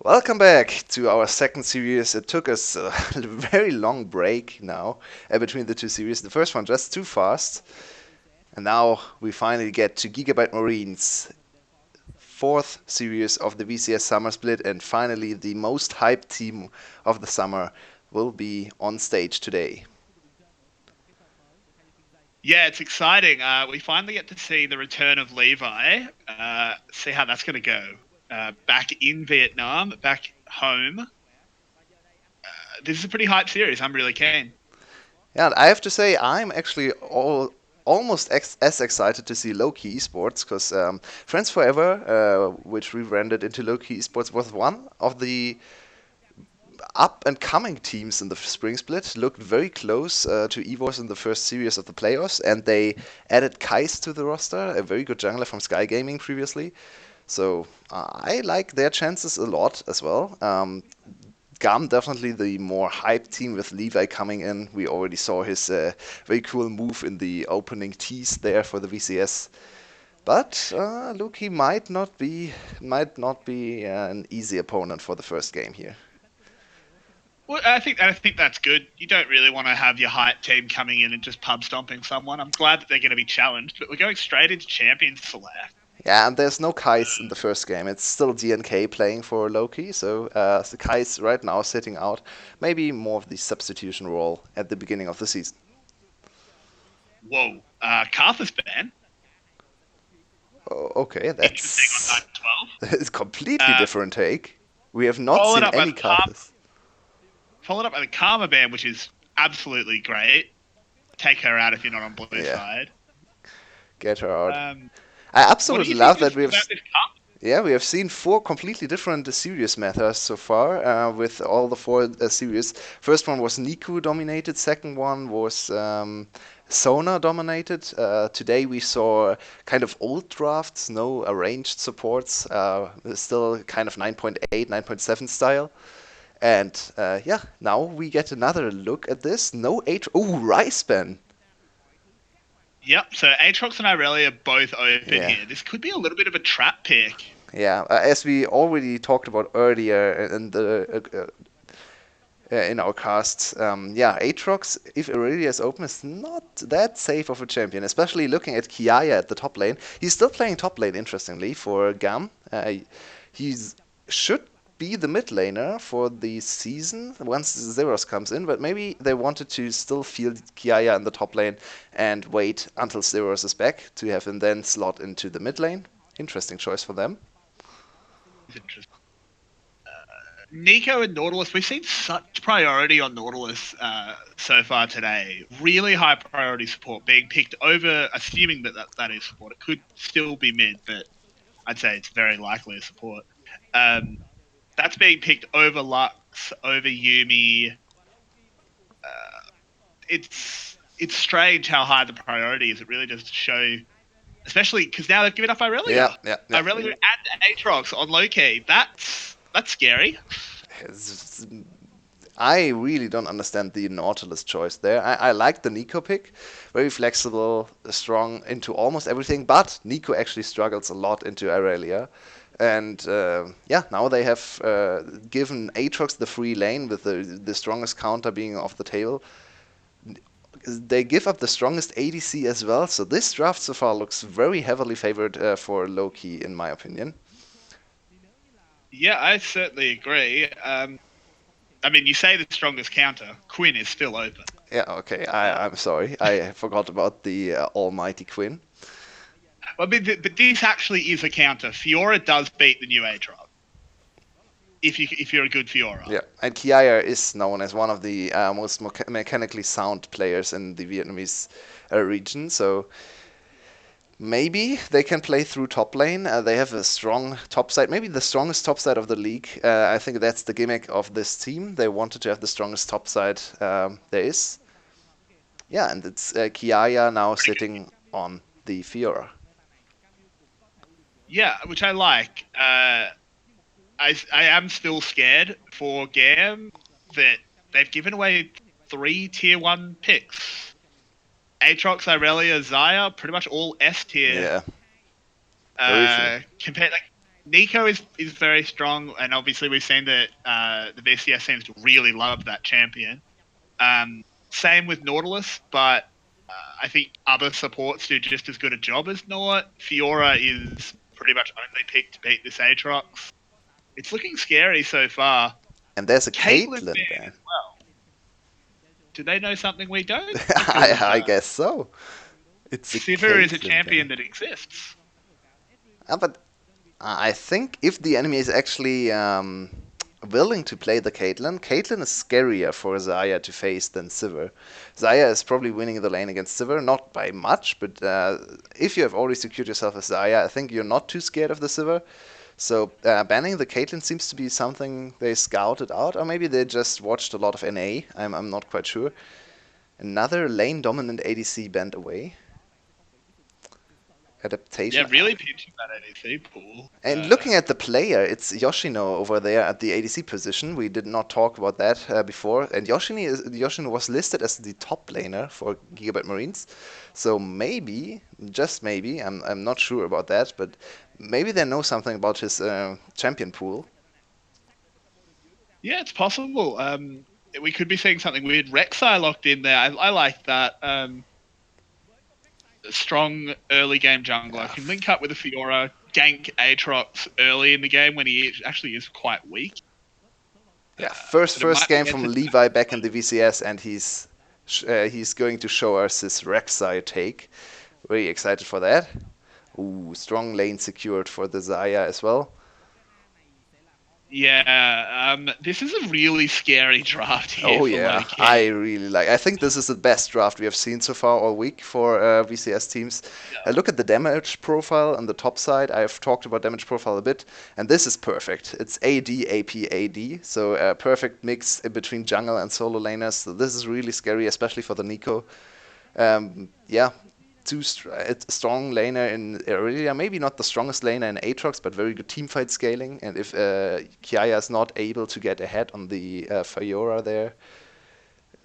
Welcome back to our second series. It took us a very long break now between the two series. The first one just too fast. And now we finally get to Gigabyte Marines, fourth series of the VCS summer split, and finally the most hyped team of the summer will be on stage today. Yeah, it's exciting. We finally get to see the return of Levi. See how that's going to go. Back in Vietnam, back home. This is a pretty hype series. I'm really keen. Yeah, and I have to say, I'm actually almost as excited to see Low-Key Esports because Friends Forever, which rebranded into Low-Key Esports, was one of the up and coming teams in the spring split. Looked very close to EVOS in the first series of the playoffs, and they added Kais to the roster, a very good jungler from Sky Gaming previously. So I like their chances a lot as well. GAM definitely the more hyped team with Levi coming in. We already saw his very cool move in the opening tease there for the VCS. But look, he might not be an easy opponent for the first game here. Well, I think that's good. You don't really want to have your hype team coming in and just pub stomping someone. I'm glad that they're going to be challenged, but we're going straight into Champions Select. Yeah, and there's no Kais in the first game. It's still DNK playing for Loki, so the Kais right now sitting out. Maybe more of the substitution role at the beginning of the season. Whoa, Carthus ban. Oh, okay, Interesting on that's 9-12. a completely different take. We have not Followed seen up by any Karthus. the Karma ban, which is absolutely great. Take her out if you're not on blue Yeah, side. get her out. I What do absolutely you think love that we have. about this cup? Yeah, we have seen four completely different series metas so far with all the four series. First one was Niku dominated. Second one was Sona dominated. Today we saw kind of old drafts, no arranged supports, still kind of 9.8, 9.7 style. And yeah, now we get another look at this. No H. Oh, Rice Ben. Yep, so Aatrox and Irelia are both open Yeah. here. This could be a little bit of a trap pick. Yeah, as we already talked about earlier in the in our casts, yeah, Aatrox, if Aurelia is open, is not that safe of a champion, especially looking at Kiaya at the top lane. He's still playing top lane, interestingly, for GAM. He should be the mid laner for the season once Zeros comes in, but maybe they wanted to still field Kiaya in the top lane and wait until Zeros is back to have him then slot into the mid lane. Interesting choice for them. Interesting. Nico and Nautilus, we've seen such priority on Nautilus so far today. Really high priority support being picked over, assuming that is support. It could still be mid, but I'd say it's very likely a support. That's being picked over Lux, over Yumi. It's strange how high the priority is. It really does show, especially because now they've given up Yeah, Irelia. yeah, yeah. Irelia and Aatrox on low-key. That's scary. I really don't understand the Nautilus choice there. I like the Nico pick. Very flexible, strong into almost everything, but Nico actually struggles a lot into Aurelia. And yeah, now they have given Aatrox the free lane with the strongest counter being off the table. They give up the strongest ADC as well, so this draft so far looks very heavily favored for Loki, in my opinion. Yeah, I certainly agree. I mean, you say the strongest counter. Quinn is still open. Yeah, okay, I'm sorry. I forgot about the almighty Quinn. I mean, but this actually is a counter. Fiora does beat the new Aatrox. If you're a good Fiora. Yeah, and Kiaya is known as one of the most mechanically sound players in the Vietnamese region, so maybe they can play through top lane. They have a strong top side, maybe the strongest top side of the league. I think that's the gimmick of this team. They wanted to have the strongest top side there is. Yeah, and it's Kiaya now sitting on the Fiora. Yeah, which I like. I am still scared for GAM that they've given away 3 tier 1 picks. Aatrox, Irelia, Xayah, pretty much all S tier. Yeah, very. Compared, like, Nico is very strong, and obviously we've seen that the VCS seems to really love that champion. Same with Nautilus, but I think other supports do just as good a job as Nort. Fiora is pretty much only picked to beat this Aatrox. It's looking scary so far. And there's a Caitlyn Caitlyn ban ban. as well. Do they know something we don't? I, Because I guess so. It's a Sivir is a Caitlyn champion ban. that exists. But I think if the enemy is actually willing to play the Caitlyn, Caitlyn is scarier for Xayah to face than Sivir. Xayah is probably winning the lane against Sivir, not by much, but if you have already secured yourself as Xayah, I think you're not too scared of the Sivir. So banning the Caitlyn seems to be something they scouted out, or maybe they just watched a lot of NA. I'm not quite sure. Another lane dominant ADC banned away. Yeah, Adaptation. really pinching that ADC pool. And looking at the player, it's Yoshino over there at the ADC position. We did not talk about that before. And Yoshino was listed as the top laner for Gigabyte Marines. So maybe, just maybe, I'm not sure about that, but maybe they know something about his champion pool. Yeah, it's possible. We could be seeing something weird. Rek'Sai locked in there. I like that. Strong early game jungler Yeah, can link up with a Fiora, gank Aatrox early in the game when he actually is quite weak. yeah. First But it first might be game from Levi back in the VCS, and he's going to show us his Rek'Sai take. Very excited for that. Ooh, strong lane secured for the Xayah as well. Yeah, this is a really scary draft here Oh for yeah, Loki. I really like. I think this is the best draft we have seen so far all week for VCS teams. Yeah. Look at the damage profile on the top side. I've talked about damage profile a bit, and this is perfect. It's AD, AP, AD, so a perfect mix in between jungle and solo laners. So this is really scary, especially for the Nico. Yeah, strong laner in Irelia. Maybe not the strongest laner in Aatrox, but very good teamfight scaling. And if Kiaya is not able to get ahead on the Fiora there,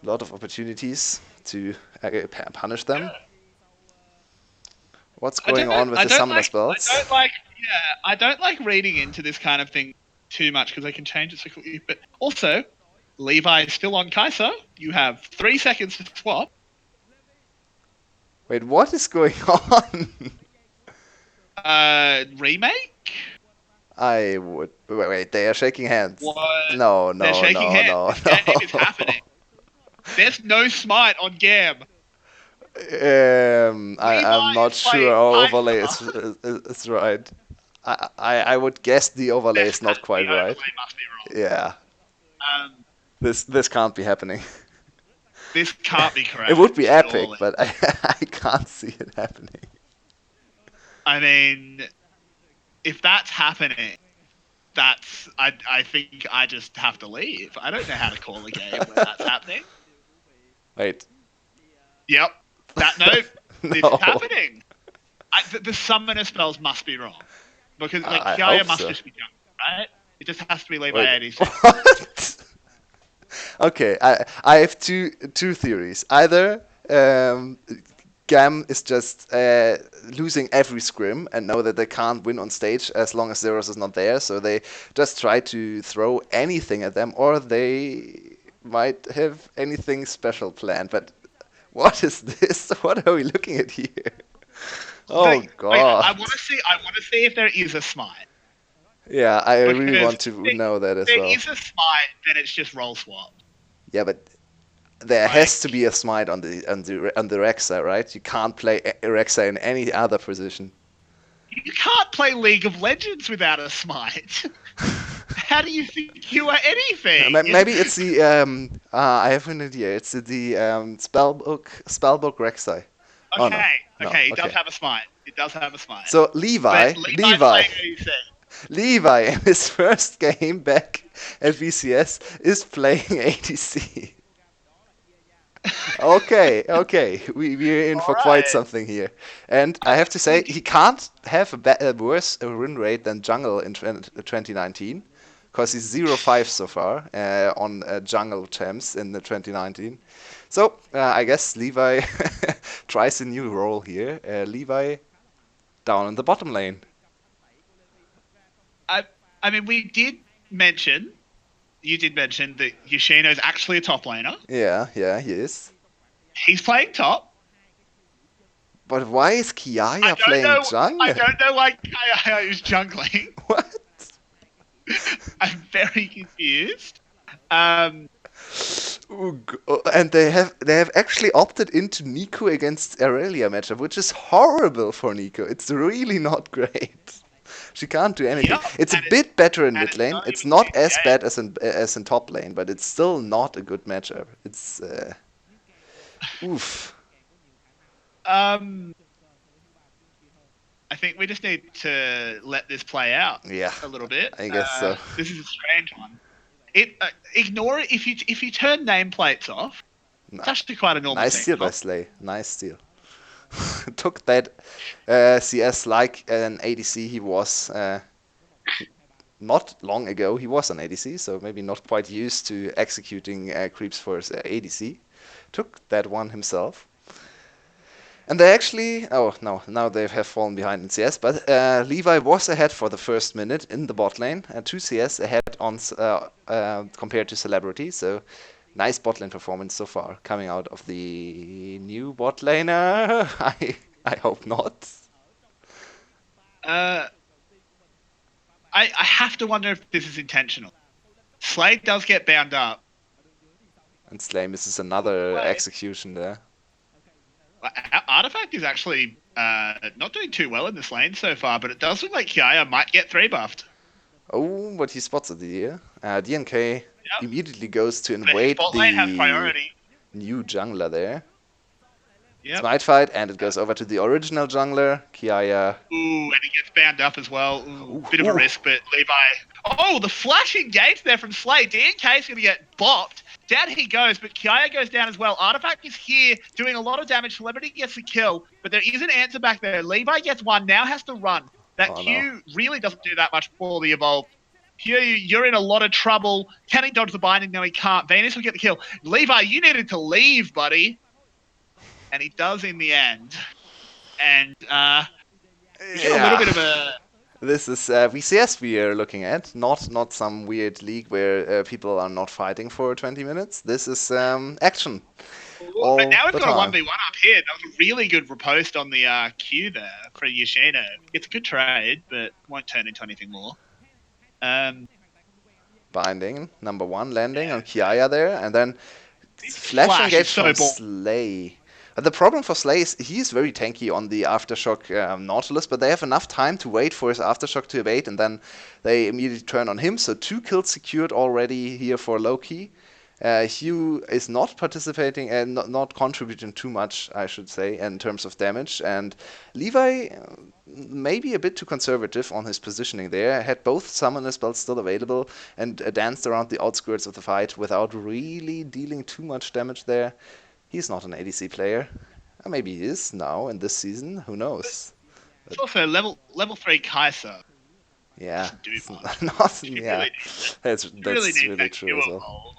a lot of opportunities to punish them. What's going on with the summoner spells? I don't like reading into this kind of thing too much because I can change it so quickly. But also, Levi is still on Kaiser. You have 3 seconds to swap. Wait, what is going on? Remake? I would wait. They are shaking hands. What? No, They're no, shaking no, hands. no, This game is no. happening. There's no smite on GAM. I'm Levi not is sure playing our overlay Kaiser. is right. I would guess the overlay is not The quite right. overlay must be wrong. Yeah, this can't be happening. This can't be It would correct, be epic, surely. but I can't see it happening. I mean, if that's happening, I think I just have to leave. I don't know how to call a game when that's happening. Wait. Yep. This is No. happening. The summoner spells must be wrong. Because I Kiaya hope must so. just be jungle, right? It just has to be Levi Wait. 86. What? Okay, I have two theories. Either GAM is just losing every scrim and know that they can't win on stage as long as Zeros is not there, so they just try to throw anything at them, or they might have anything special planned. But what is this? What are we looking at here? Oh I God. want to see. I want to see if there is a smite. Yeah, I really Because want to know that if as there well. is a smite, then it's just roll swap. Yeah, but there has to Like be a smite on the Rexa, right? You can't play Rexa in any other position. you can't play League of Legends without a smite. How do you think you are anything? Maybe it's the I have an idea. It's the spellbook Rek'Sai. Oh no, Okay, no, okay, it does okay. have a smite. It does have a smite. So But Levi, Levi's Levi, playing ADC. Levi in his first game back at VCS is playing ADC. Okay, okay, we're in All for quite right. something here. And I I have to say, think he can't have a worse win rate than Jungle in 2019, because he's 0-5 so far on Jungle champs in the 2019. So I guess Levi tries a new role here. Levi down in the bottom lane. I mean, you did mention that Yoshino's actually a top laner. Yeah, yeah, he is. He's playing top. But why is I Kiaya don't playing know. I jungle? don't know why Kaya is jungling. What? I'm very confused. Um, And they have actually opted into Nico against Aurelia matchup, which is horrible for Nico. It's really not great. She can't do anything. yep, It's a bit better in mid it's lane. not It's even not as 68. bad as in top lane, but it's still not a good matchup. It's oof. Um, I think we just need to let this play out Yeah, a little bit. I guess so. This is a strange one. Ignore it if you turn nameplates off. N- It's actually quite a normal Nice thing. steal by Slay. Nice steal. Took that CS like an ADC he was not long ago. He was an ADC, so maybe not quite used to executing creeps for his ADC. Took that one himself. And they actually, oh no, now they have fallen behind in CS, but Levi was ahead for the first minute in the bot lane, 2 CS ahead on compared to Celebrity, so nice bot lane performance so far, coming out of the new bot laner. I hope not. Uh, I have to wonder if this is intentional. Slade does get bound up. And Slay misses another execution there. Artifact is actually not doing too well in this lane so far, but it does look like Kiaya might get 3 buffed. Oh, but he spots it here. DNK Yep. immediately goes to But his invade bot lane has the priority. new jungler there. Yep. Smite fight, and it goes over to the original jungler, Kiaya. Ooh, and he gets bound up as well. Ooh, Ooh, bit of a ooh. risk, but Levi. Oh, the flash engage there from Slay. DNK is going to get bopped. Down he goes, but Kiaya goes down as well. Artifact is here doing a lot of damage. Celebrity gets the kill, but there is an answer back there. Levi gets one, now has to run. That Oh no. Q really doesn't do that much for the evolve. Here, you're in a lot of trouble. Can he dodge the binding? No, he can't. Venus will get the kill. Levi, you needed to leave, buddy. And he does in the end. And we get a little Yeah. bit of a This is VCS we are looking at, not some weird league where people are not fighting for 20 minutes. This is action But all now we've the got a time. 1v1 up here. That was a really good riposte on the Q there for Yoshino. It's a good trade, but won't turn into anything more. Binding, number one, landing on Kiaya there, and then flash Flash is engage so from bold. Slay. The problem for Slay is he's very tanky on the Aftershock Nautilus, but they have enough time to wait for his Aftershock to evade, and then they immediately turn on him. So 2 kills secured already here for Loki. Hugh is not participating and not contributing too much, I should say, in terms of damage. And Levi, maybe a bit too conservative on his positioning there. Had both summoner spells still available and danced around the outskirts of the fight without really dealing too much damage there. He's not an ADC player. Maybe he is now in this season. Who knows? It's also level 3 Kaiser. Yeah, Doesn't do it's much. not. She Yeah, really needs it. that's She really that's needs really that true Q as well. evolve.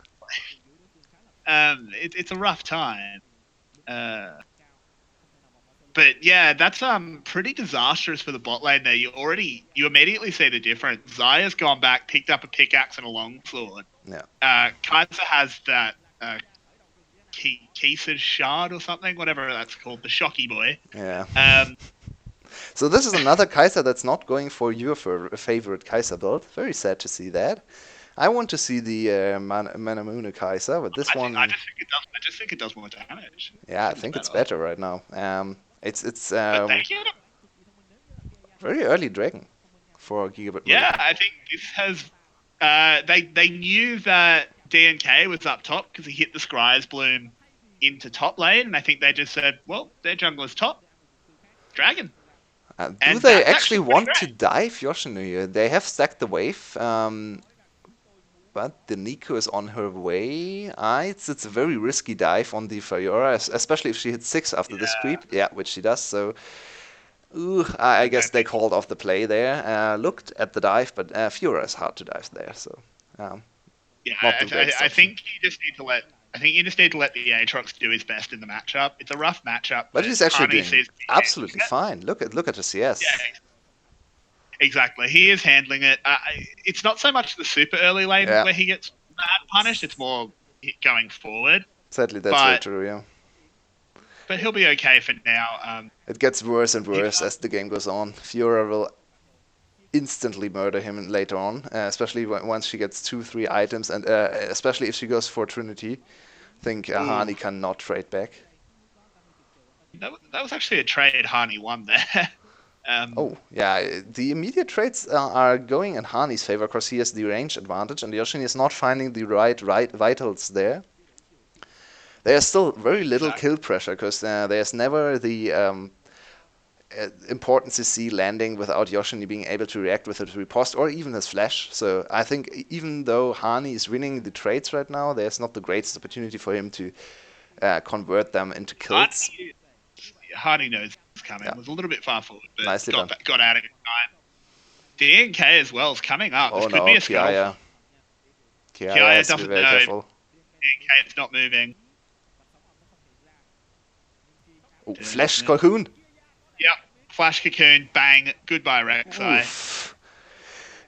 It's a rough time. Uh, But yeah, that's pretty disastrous for the bot lane there. You immediately see the difference. Zaya's gone back, picked up a pickaxe and a longsword. Yeah. Kaiser has that Kisa's shard or something, whatever that's called, the shocky boy. Yeah. Um, So this is another Kaiser that's not going for your favorite Kaiser build. Very sad to see that. I want to see the Manamune Kaiser, but this one, I just think it does more damage. yeah, I Seems think it's better. better right now. It's But they get very early Dragon for Gigabit mode. Yeah, I think this has. They knew that DNK was up top because he hit the Scry's Bloom into top lane, and I think they just said, "Well, their jungler's top, Dragon." Do And they that's actually pretty want to great. dive Yoshino here? They have stacked the wave, but the Nico is on her way. It's a very risky dive on the Fiora, especially if she hits 6 after this creep. Yeah, which she does. So, I I guess don't they think. called off the play there. Looked at the dive, but Fiora is hard to dive there. So, Yeah, not the greatest I option. think you just need to let. I think you just need to let the Aatrox do his best in the matchup. It's a rough matchup, But but he's actually Honey doing sees absolutely fine. Look at the Yeah, CS. exactly. He is handling it. It's not so much the super early lane Yeah, where he gets mad punished. It's more going forward. sadly that's very But true. Yeah, he'll be okay for now. it gets worse and He, worse as the game goes on. Fiora will instantly murder him later on, especially once she gets 2, 3 items, and especially if she goes for Trinity. I think ooh, Hani cannot trade back. that was actually a trade Harney won there. um, Oh, yeah, the immediate trades are going in Hani's favor because he has the range advantage, and Yoshini is not finding the right vitals there. There's still very little exactly. kill pressure because there's never the important CC landing without Yoshini being able to react with his riposte or even his flash. So I think even though Hani is winning the trades right now, there's not the greatest opportunity for him to convert them into kills. Harney, Harney knows it's Yeah, coming. Was a little bit far forward, but nicely done. got out of it in time. The NK as well is coming up. This Oh could no, be a scuttle. Kiaya. Kiaya Kiaya has to be doesn't very know. careful. NK is not moving. Oh, flash cocoon. Yep. Flash cocoon, bang, goodbye Rek'Sai. Oof.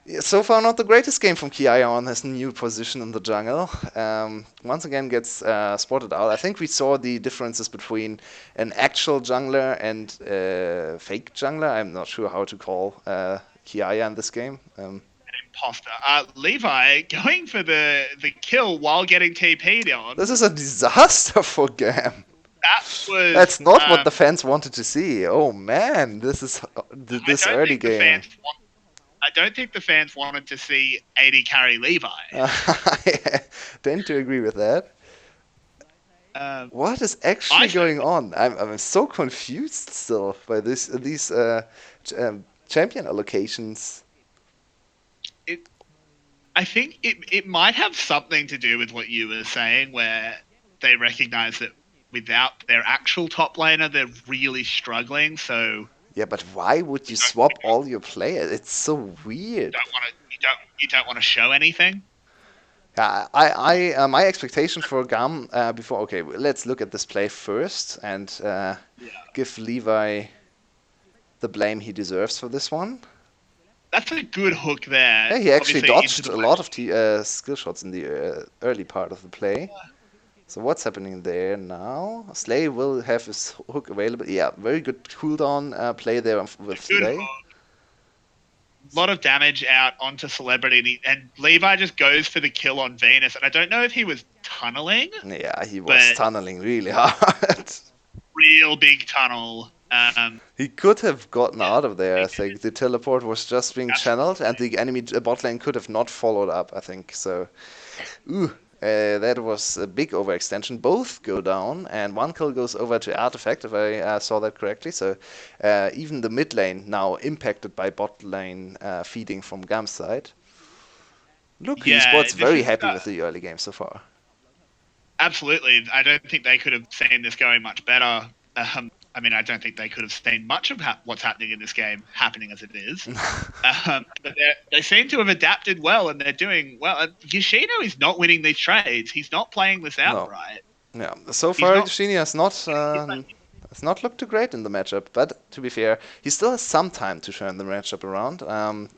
Yeah, so far, not the greatest game from Kiaya on his new position in the jungle. Once again, gets spotted out. I think we saw the differences between an actual jungler and a fake jungler. I'm not sure how to call Kiaya in this game. Imposter. Levi going for the kill while getting TP'd This on. is a disaster for GAM. That was. That's not what the fans wanted to see. Oh man, this is I this don't early think the game. fans want. I don't think the fans wanted to see 80 carry Levi. I tend to agree with that. Um, What is actually I going on? I'm so confused still by these champion allocations. it, I think it might have something to do with what you were saying, where they recognize that without their actual top laner, they're really struggling. So Yeah, but why would you swap all your players? It's so weird. you don't want to show anything. Yeah, my expectation for GAM before. Okay, let's look at this play first and Yeah. give Levi the blame he deserves for this one. That's a good hook there. Yeah, he actually Obviously into dodged the a lot of skill shots in the early part of the play. So what's happening there now? Slay will have his hook available. Yeah, very good cooldown play there with good Slay. hook. A lot of damage out onto Celebrity, and Levi just goes for the kill on Venus. And I don't know if he was tunneling, Yeah, he was but tunneling really hard. real big tunnel. He could have gotten Yeah, out of there, I think. The teleport was just being channeled, and absolutely. the enemy bot lane could have not followed up, I think. So, ooh, that was a big overextension. Both go down, and one kill goes over to Artifact, if I saw that correctly. So, even the mid lane now impacted by bot lane feeding from GAM's side. Look, Yeah, esports this very is happy with the early game so far. absolutely. I don't think they could have seen this going much better. I mean, I don't think they could have seen much of what's happening in this game happening as it is. But they seem to have adapted well, and they're doing well. Yoshino is not winning these trades. He's not playing this No. outright. Yeah, so He's far not. Yoshini has not looked too great in the matchup, but to be fair, he still has some time to turn the matchup around.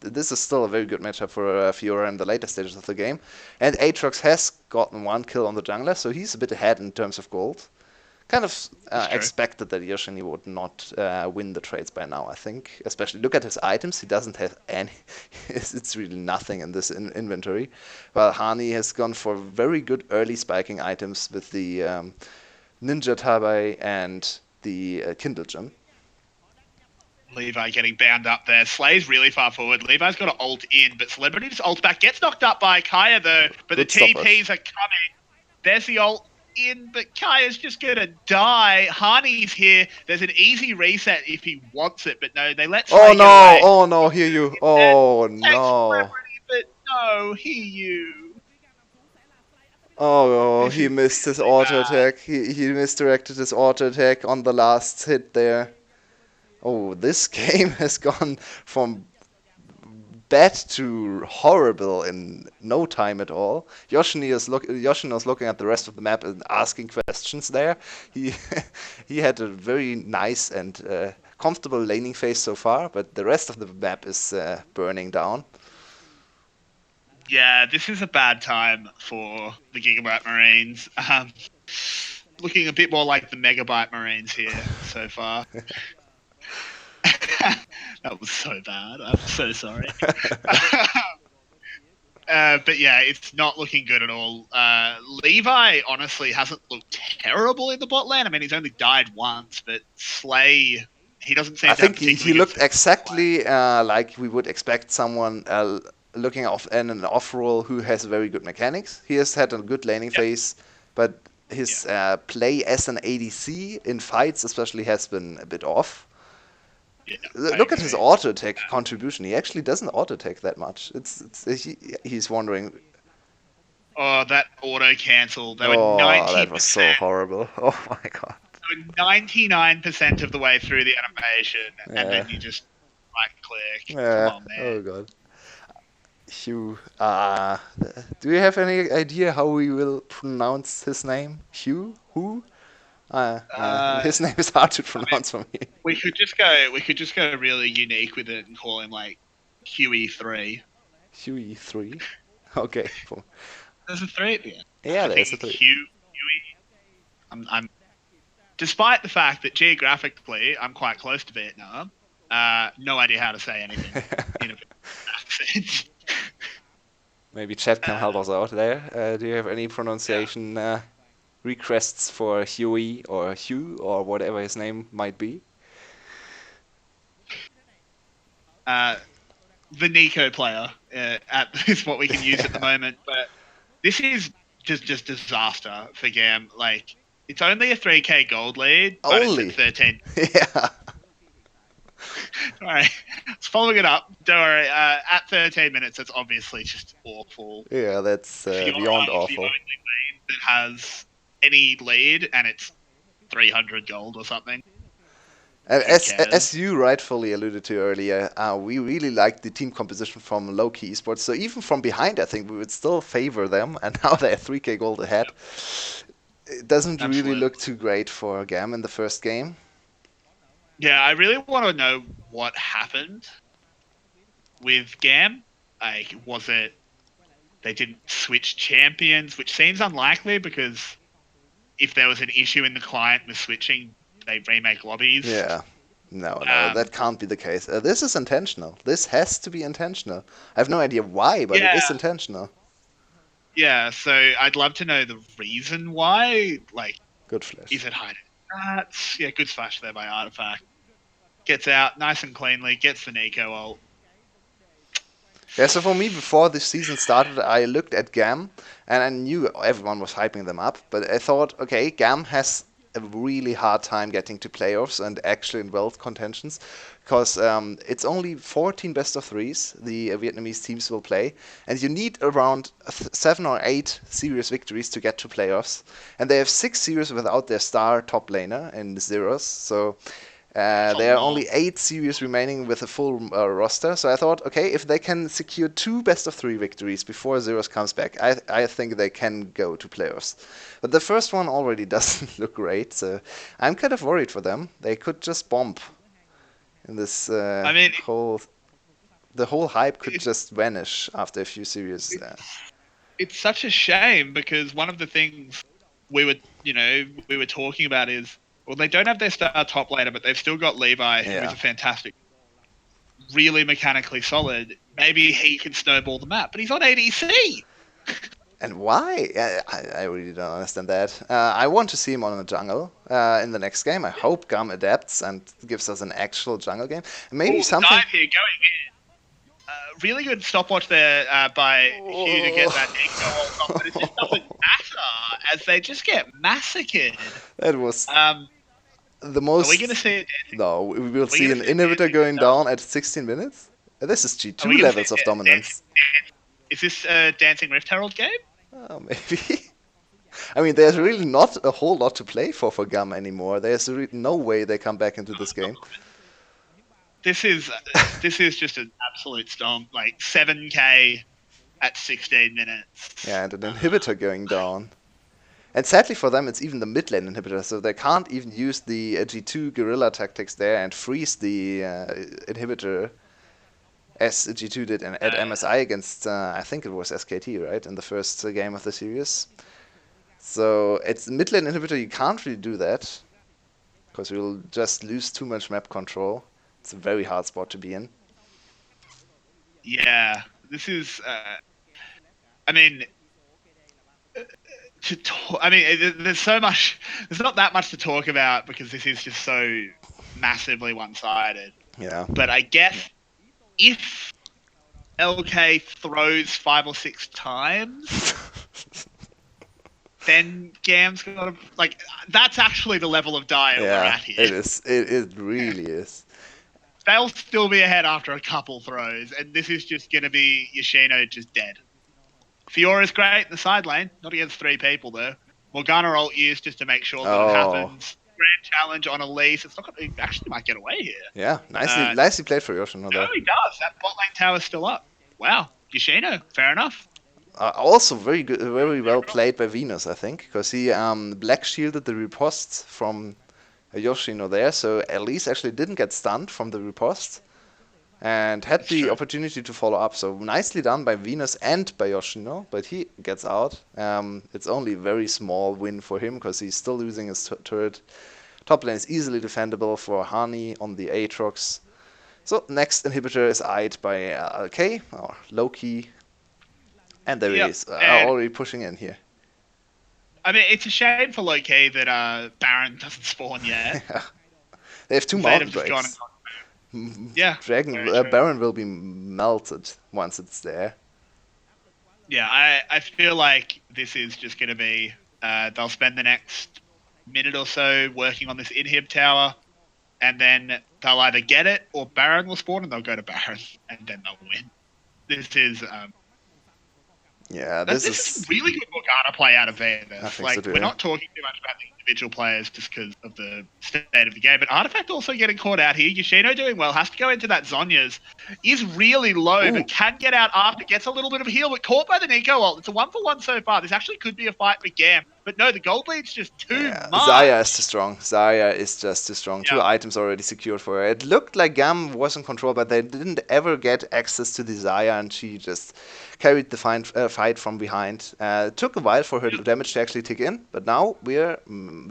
This is still a very good matchup for Fiora in the later stages of the game, and Aatrox has gotten one kill on the jungler, so he's a bit ahead in terms of gold. Kind of It's true. expected that Yoshini would not win the trades by now, I think. Especially look at his items, he doesn't have any. It's really nothing in this inventory. While Hani has gone for very good early spiking items with the Ninja Tabai and the Kindle Gem. Levi getting bound up there. Slay's really far forward. Levi's got to ult in, but Celebrity just ults back. Gets knocked up by Kaya though, but the Good stoppage. TPs are coming. There's the ult in, but Kaya's just gonna die. Harney's here. There's an easy reset if he wants it, but no, they let Oh Slay get no! away. Oh no! Hear you! Instead, Oh takes no! Celebrity, but no, you. Oh, This he is missed his really auto bad. attack. He misdirected his auto attack on the last hit there. Oh, this game has gone from bad to horrible in no time at all. Yoshino is looking at the rest of the map and asking questions there. He he had a very nice and comfortable laning phase so far, but the rest of the map is burning down. Yeah, this is a bad time for the Gigabyte Marines. Looking a bit more like the Megabyte Marines here so far. That was so bad. I'm so sorry. But yeah, it's not looking good at all. Levi honestly hasn't looked terrible in the bot lane. I mean, he's only died once, but Slay, he doesn't I seem to have think particularly he good looked support play. exactly like we would expect someone looking off in an off role who has very good mechanics. He has had a good laning Yep. phase, but Yeah, his play as an ADC in fights especially has been a bit off. yeah, I Look at his agree. auto attack contribution. He actually doesn't auto attack that much. He's wondering. Oh, that auto cancel. They were Oh, that was 90%, so horrible. Oh my god. they were 99% of the way through the animation, and Yeah. then you just right click. Come Yeah. on, man. Oh god. Hugh. Do you have any idea how we will pronounce his name? Hugh? Who? Uh, His name is hard to I mean, pronounce for me. we could just go really unique with it and call him like QE3. Huey 3. Okay. There's a three. Yeah. Yeah, I there's a think 3. Huey. I'm despite the fact that geographically I'm quite close to Vietnam. No idea how to say anything in a accent. Maybe chat can help uh, us out there. Do you have any yeah. pronunciation requests for Huey or Hugh or whatever his name might be? Uh, the Nico player is what we can use at the Yeah. moment, but this is just disaster for GAM. Like it's only a 3k gold lead, but it's at Only. 13. Yeah. All right, it's following it up. Don't worry. At 13 minutes, it's obviously just awful. Yeah, that's If you're beyond the awful. only lane that has any lead and it's 300 gold or something, who As cares? you rightfully alluded to earlier, we really liked the team composition from Low-Key Esports. So even from behind, I think we would still favor them. And now they're 3k gold ahead. Yep, It doesn't really absolutely. look too great for GAM in the first game. Yeah, I really want to know what happened with GAM. Like, was it they didn't switch champions, which seems unlikely because if there was an issue in the client with switching, they remake lobbies. Yeah. No, no, Um, that can't be the case. This is intentional. This has to be intentional. I have no idea why, but it is yeah, intentional. yeah. So I'd love to know the reason why. Like, Good flash. is it hiding stats? Yeah, good slash there by Artifact. Gets out nice and cleanly, gets the Nico ult. Yeah, so for me, before the season started, I looked at GAM and I knew everyone was hyping them up, but I thought, okay, GAM has a really hard time getting to playoffs and actually in world contentions because it's only 14 best of threes the Vietnamese teams will play, and you need around 7 or 8 serious victories to get to playoffs. And they have 6 series without their star top laner in Zeros, so That's a there are lot. only 8 series remaining with a full roster, so I thought, okay, if they can secure 2 best of 3 victories before Zeros comes back, I think they can go to playoffs. But the first one already doesn't look great, so I'm kind of worried for them. They could just bomb in this I mean, whole. The whole hype could it, just vanish after a few series. it's such a shame because one of the things we were talking about is well they don't have their star top laner but they've still got Levi who is Yeah. a fantastic really mechanically solid. Maybe he can snowball the map, but he's on ADC. And why? I really don't understand that. I want to see him on a jungle in the next game. I hope GAM adapts and gives us an actual jungle game. Maybe Oh, the something. dive here going in. Really good stopwatch there by Hugh to get that Nico ult off, but it just doesn't matter as they just get massacred. That was Um, the are we going to most. see it dancing? No, we will Are we see going an to see it inhibitor dancing going Reptile? down at 16 minutes. This is Are we G2 going to see levels it of dancing? dominance. Is this a Dancing Rift Herald game? Maybe. I mean, there's really not a whole lot to play for GAM anymore. There's no way they come back into this game. This is this is just an absolute stomp. Like 7k at 16 minutes. Yeah, and an inhibitor going down. And sadly for them, it's even the mid lane inhibitor, so they can't even use the G2 guerrilla tactics there and freeze the inhibitor as G2 did at MSI against, I think it was SKT, right, in the first game of the series. So it's the mid lane inhibitor, you can't really do that, because you'll just lose too much map control. It's a very hard spot to be in. Yeah, this is. I mean, there's so much. There's not that much to talk about because this is just so massively one-sided. Yeah. But I guess if LK throws 5 or 6 times, then GAM's got to like. That's actually the level of dire we're Yeah, at here. it is. It really is. They'll still be ahead after a couple throws, and this is just going to be Yoshino just dead. Fiora's great in the side lane, not against 3 people though. Morgana ult used just to make sure that it Oh, happens. Grand challenge on Elise. It's not going to actually might get away here. yeah. Nicely played for Yoshino No, there. he does. That bot lane tower's still up. Wow, Yoshino, fair enough. Also very good, very well played by Venus, I think, because he black shielded the riposte from Yoshino there, so Elise actually didn't get stunned from the riposte and had It's the true. opportunity to follow up. So nicely done by Venus and by Yoshino, but he gets out. It's only a very small win for him because he's still losing his turret. Top lane is easily defendable for Hani on the Aatrox. So next inhibitor is eyed by LK, or Loki, and there he Yep. is, And already pushing in here. I mean, it's a shame for Loki that Baron doesn't spawn yet. They have 2 They'd have mountain just gone and breaks. gone. Yeah, Dragon very true. Baron will be melted once it's there. Yeah, I feel like this is just going to be. They'll spend the next minute or so working on this inhib tower, and then they'll either get it or Baron will spawn, and they'll go to Baron, and then they'll win. This is Yeah, this this is is. really good Morgana play out of I Vegas. think so Like, too. we're Yeah. not talking too much about the individual players just because of the state of the game, but Artifact also getting caught out here. Yoshino doing well, has to go into that Zonya's. Is really low, Ooh, but can get out after, gets a little bit of a heal, but caught by the Nico ult. It's a 1-for-1 so far. This actually could be a fight for GAM, but no, the gold lead's just too yeah. Zarya is too much. strong. Zarya is just too strong. 2 Yeah. items already secured for her. It looked like Gam was in control, but they didn't ever get access to the Zarya, and she just carried the fight from behind. It took a while for her damage to actually tick in, but now we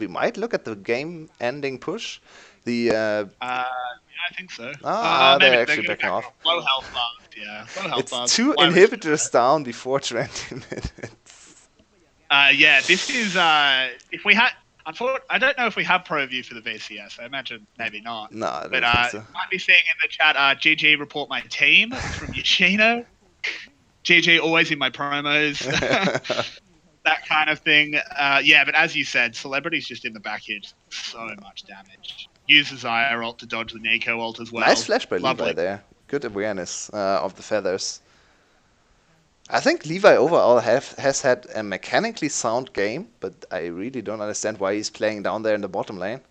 might look at the game-ending push. The Yeah, I think so. Maybe they're they're actually going to backing back off. off. Low health bars, yeah. Low health It's bars. 2 Why risk it? inhibitors down before 20 minutes. Yeah, this is if we had. I don't know if we have pro view for the VCS. I imagine maybe not. No, I But don't think so. might be seeing in the chat. GG report my team from Yoshino. GG always in my promos. That kind of thing. Yeah, but as you said, celebrities just in the back here, just so much damage. Uses IR ult to dodge the Nico ult as well. Nice flash by Levi Lovely. there. Good awareness of the feathers. I think Levi overall has had a mechanically sound game, but I really don't understand why he's playing down there in the bottom lane.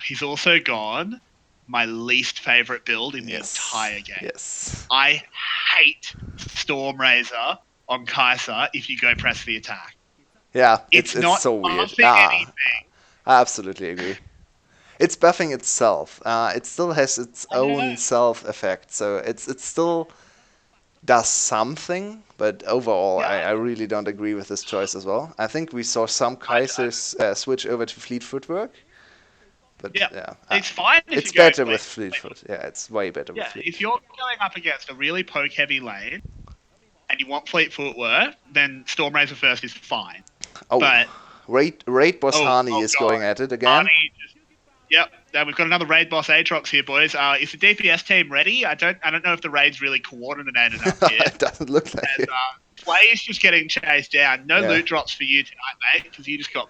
He's also gone my least favorite build in the Yes. entire game. Yes. I hate Storm Razor on Kai'Sa if you go press the attack. Yeah, It's it's not so weird. buffing anything. I absolutely agree. It's buffing itself. It still has its I don't own know. self effect, so it still does something, but overall, Yeah, I really don't agree with this choice as well. I think we saw some I Kaisers switch over to Fleet Footwork, but yeah. yeah, It's fine if it's you go better with Fleet. Fleet Foot. Yeah, it's way better with Yeah, Fleet. if you're going up against a really poke heavy lane and you want fleet footwork, then Storm Razor first is fine. Oh, But Raid Boss Hani oh is god, going at it again. Arnie just yep. Now we've got another raid boss Aatrox here, boys. Is the DPS team ready? I don't know if the raid's really coordinated enough here. It doesn't look like And it. Play is just getting chased down. No Yeah. loot drops for you tonight, mate, because you just got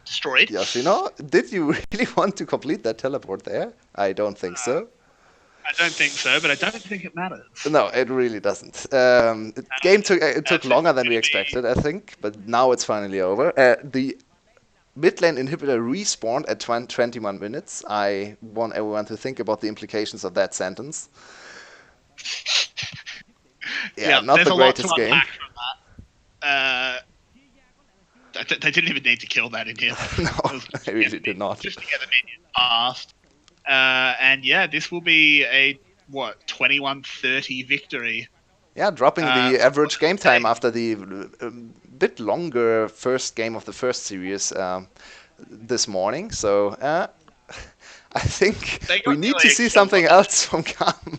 destroyed. Yoshino, did you really want to complete that teleport there? I don't think so. I don't think so, but I don't think it matters. No, it really doesn't. Game took longer than we expected, I think, but now it's finally over. The mid lane inhibitor respawned at 21 minutes. I want everyone to think about the implications of that sentence. Yeah, not there's the a lot to greatest game. unpack from that. they didn't even need to kill that in here. No, It was I really did not. just to get the minion past. And yeah, this will be a 21-30 victory. Yeah, dropping the average game time They, after the bit longer first game of the first series this morning. So I think they we got need to nearly a see kill on something that. else from GAM.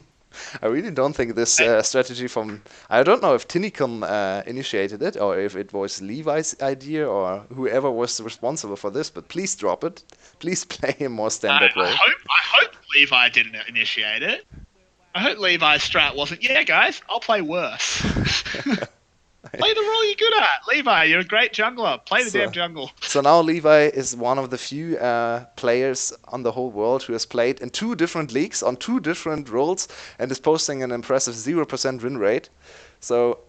I really don't think this strategy from. I don't know if Tinicon initiated it or if it was Levi's idea or whoever was responsible for this, but please drop it. Please play him more standard way. I hope Levi didn't initiate it. I hope Levi's strat wasn't, yeah, guys, I'll play worse. Play the role you're good at. Levi, you're a great jungler. Play the damn So, jungle. so now Levi is one of the few players on the whole world who has played in 2 different leagues on 2 different roles and is posting an impressive 0% win rate. So,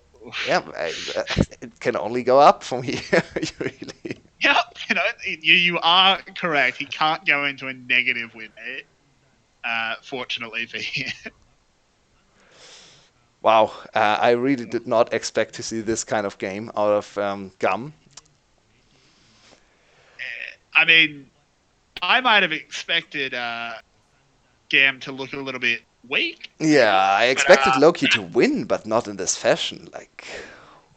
yeah, it can only go up from here, really. Yep, you are correct. He can't go into a negative win rate. Fortunately for him. Wow, I really did not expect to see this kind of game out of GAM. I mean, I might have expected Gam to look a little bit weak, Yeah, maybe, I expected Loki to win, but not in this fashion. Like,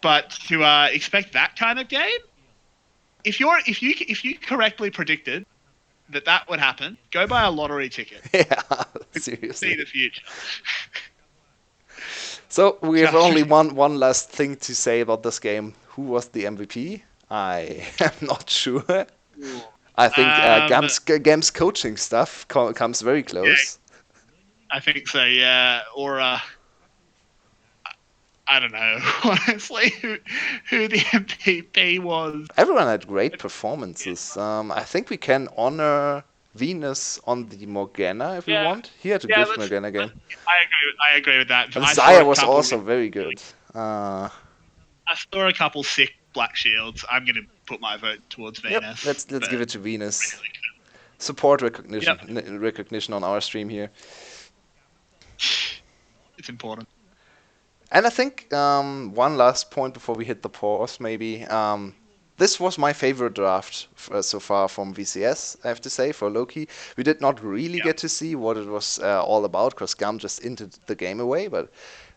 but to expect that kind of game, if you correctly predicted that would happen, go buy a lottery ticket. yeah, See seriously. the future. So we have Just only one last thing to say about this game. Who was the MVP? I am not sure. I think um, GAM's coaching stuff comes very yeah, close. I think so. Yeah, or I don't know honestly who the MVP was. Everyone had great performances. I think we can honor Venus on the Morgana if we Yeah, want. He had a yeah. good Morgana game. I agree with that. And I saw Zaya a was couple. also very good. I saw a couple sick black shields. I'm gonna put my vote towards Yep, Venus. let's give But it to Venus. Support yep, recognition on our stream here. it's important. And I think one last point before we hit the pause, maybe. This was my favorite draft so far from VCS, I have to say, for Loki. We did not really Yep, get to see what it was all about because GAM just entered the game away, but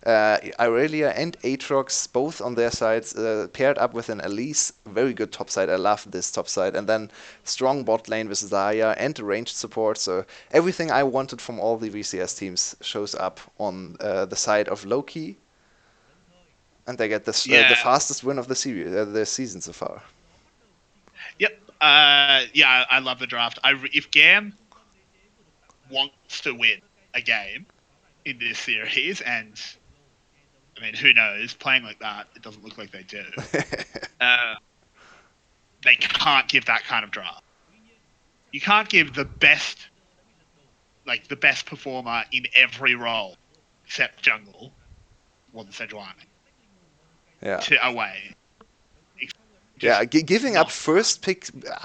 Irelia and Aatrox, both on their sides, paired up with an Elise, very good top side. I love this top side. And then strong bot lane with Zarya and the ranged support. So everything I wanted from all the VCS teams shows up on the side of Loki, and they get the yeah, fastest win of the series, the season so far. yep. Yeah, I love the draft. If Gam wants to win a game in this series, and I mean, who knows? Playing like that, it doesn't look like they do. Uh, they can't give that kind of draft. You can't give the best, like the best performer in every role except jungle, or the Sejuani, Yeah. to away. It's Yeah, just giving up not. first pick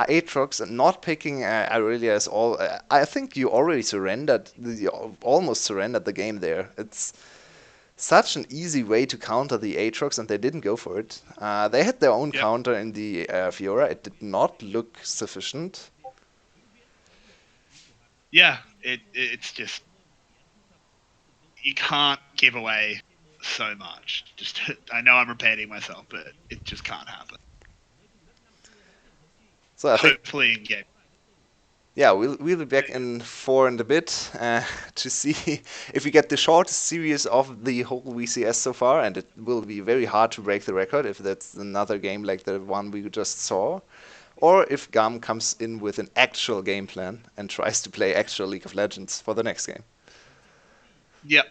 Aatrox and not picking Irelia is all. I think you already surrendered, you almost surrendered the game there. It's such an easy way to counter the Aatrox, and they didn't go for it. They had their own Yep. counter in the Fiora. It did not look sufficient. Yeah. It's just you can't give away so much. Just I know I'm repeating myself, but it just can't happen. So I think, Hopefully in game. yeah, we'll be back in 4 and a bit to see if we get the shortest series of the whole VCS so far, and it will be very hard to break the record if that's another game like the one we just saw, or if GAM comes in with an actual game plan and tries to play actual League of Legends for the next game. Yep.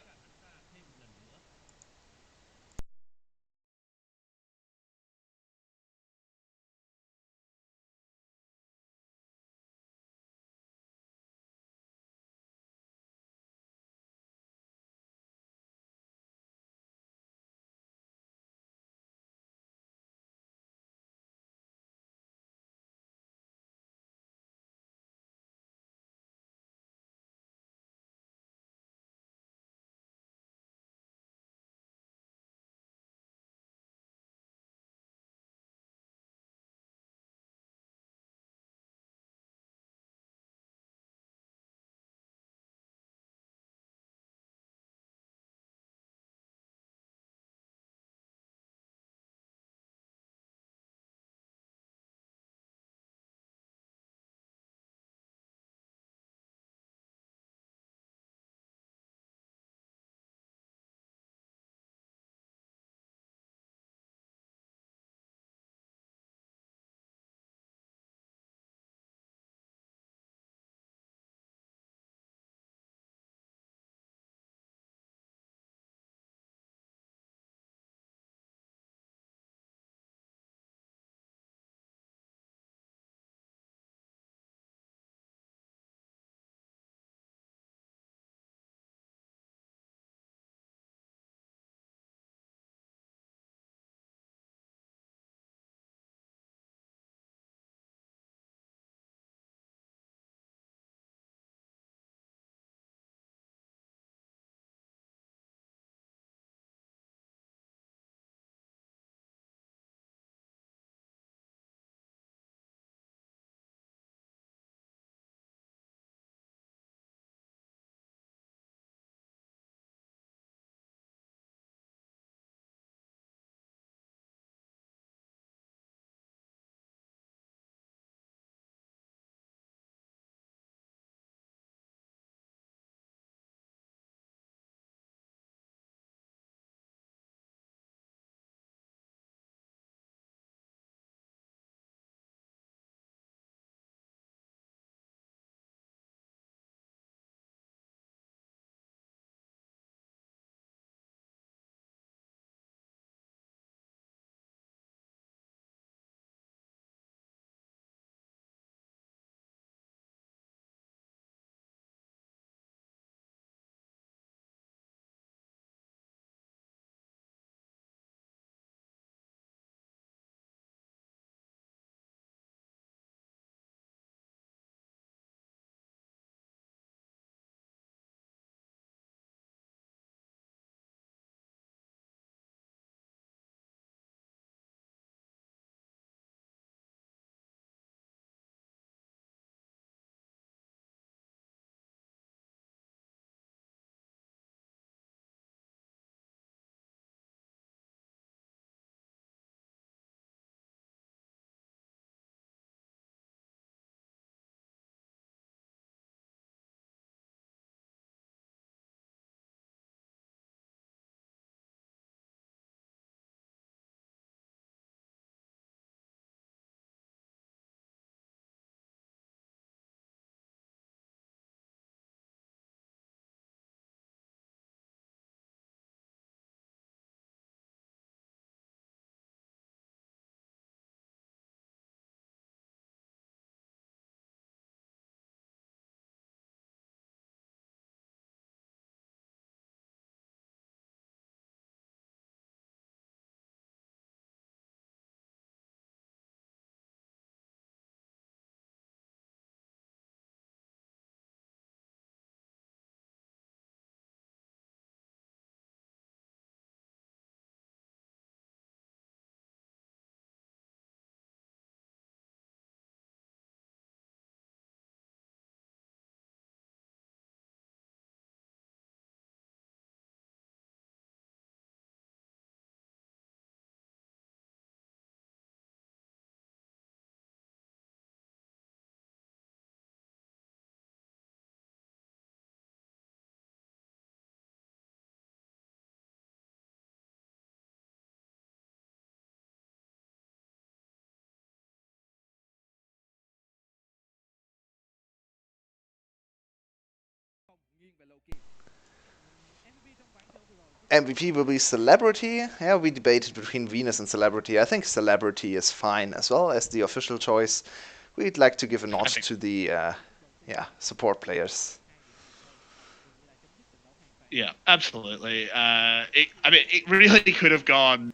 MVP will be Celebrity. Yeah, we debated between Venus and Celebrity. I think Celebrity is fine as well as the official choice. We'd like to give a nod I think. to the support players. Yeah, absolutely. It really could have gone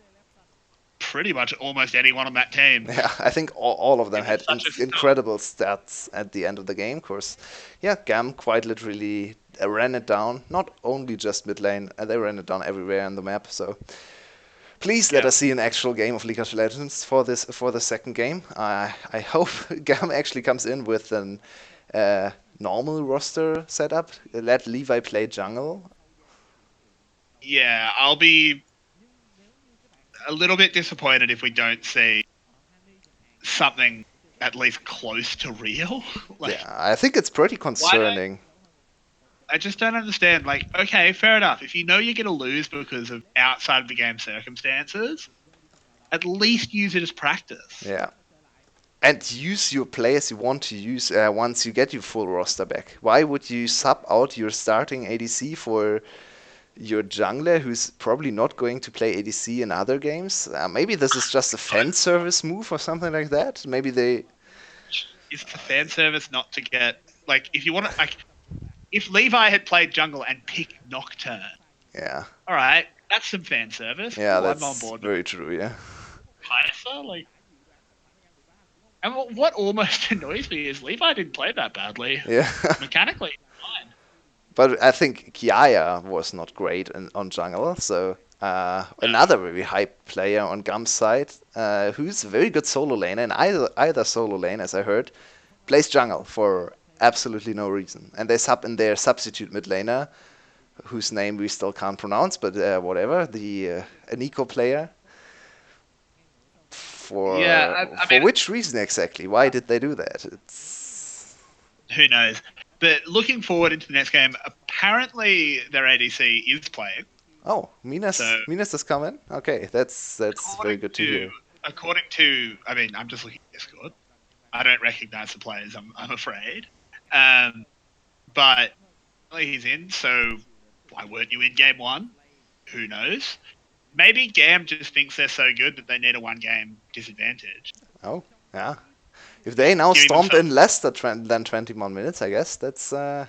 pretty much almost anyone on that team. Yeah, I think all of them It was had such a incredible stats at the end of the game. Of course, yeah, GAM quite literally ran it down. Not only just mid lane, they ran it down everywhere on the map. So please let yeah. us see an actual game of League of Legends for the second game. I hope GAM actually comes in with an normal roster setup. Let Levi play jungle. Yeah, I'll be a little bit disappointed if we don't see something at least close to real. Yeah, Like, I think it's pretty why don't concerning. I just don't understand? Like, okay, fair enough. If you know you're going to lose because of outside of the game circumstances, at least use it as practice. Yeah. And use your players you want to use once you get your full roster back. Why would you sub out your starting ADC for your jungler who's probably not going to play ADC in other games? Maybe this is just a fan service move or something like that. Maybe they. Is the fan service not to get like if you want to like if Levi had played jungle and picked Nocturne, Yeah. all right, that's some fan service. Yeah, Cool, I'm on that's board with very true, yeah. Kai'Sa. Like, and what almost annoys me is Levi didn't play that badly Yeah. mechanically. Fine. But I think Kiaya was not great on jungle, so another very hype player on Gum's side, who's a very good solo laner, and either solo lane, as I heard, plays jungle for absolutely no reason. And they sub in their substitute mid laner, whose name we still can't pronounce, but whatever, the Nico player. Yeah, I For mean, which reason exactly? Why did they do that? It's who knows? But looking forward into the next game, apparently their ADC is playing. oh, So Minas has come in. Okay, that's very according good to to hear. I mean, I'm just looking at Discord. I don't recognize the players. I'm afraid. Um, but he's in. So why weren't you in game one? Who knows? Maybe GAM just thinks they're so good that they need a one game disadvantage. Oh, yeah. If they now Giving stormed themselves, in less than 21 minutes, I guess that's the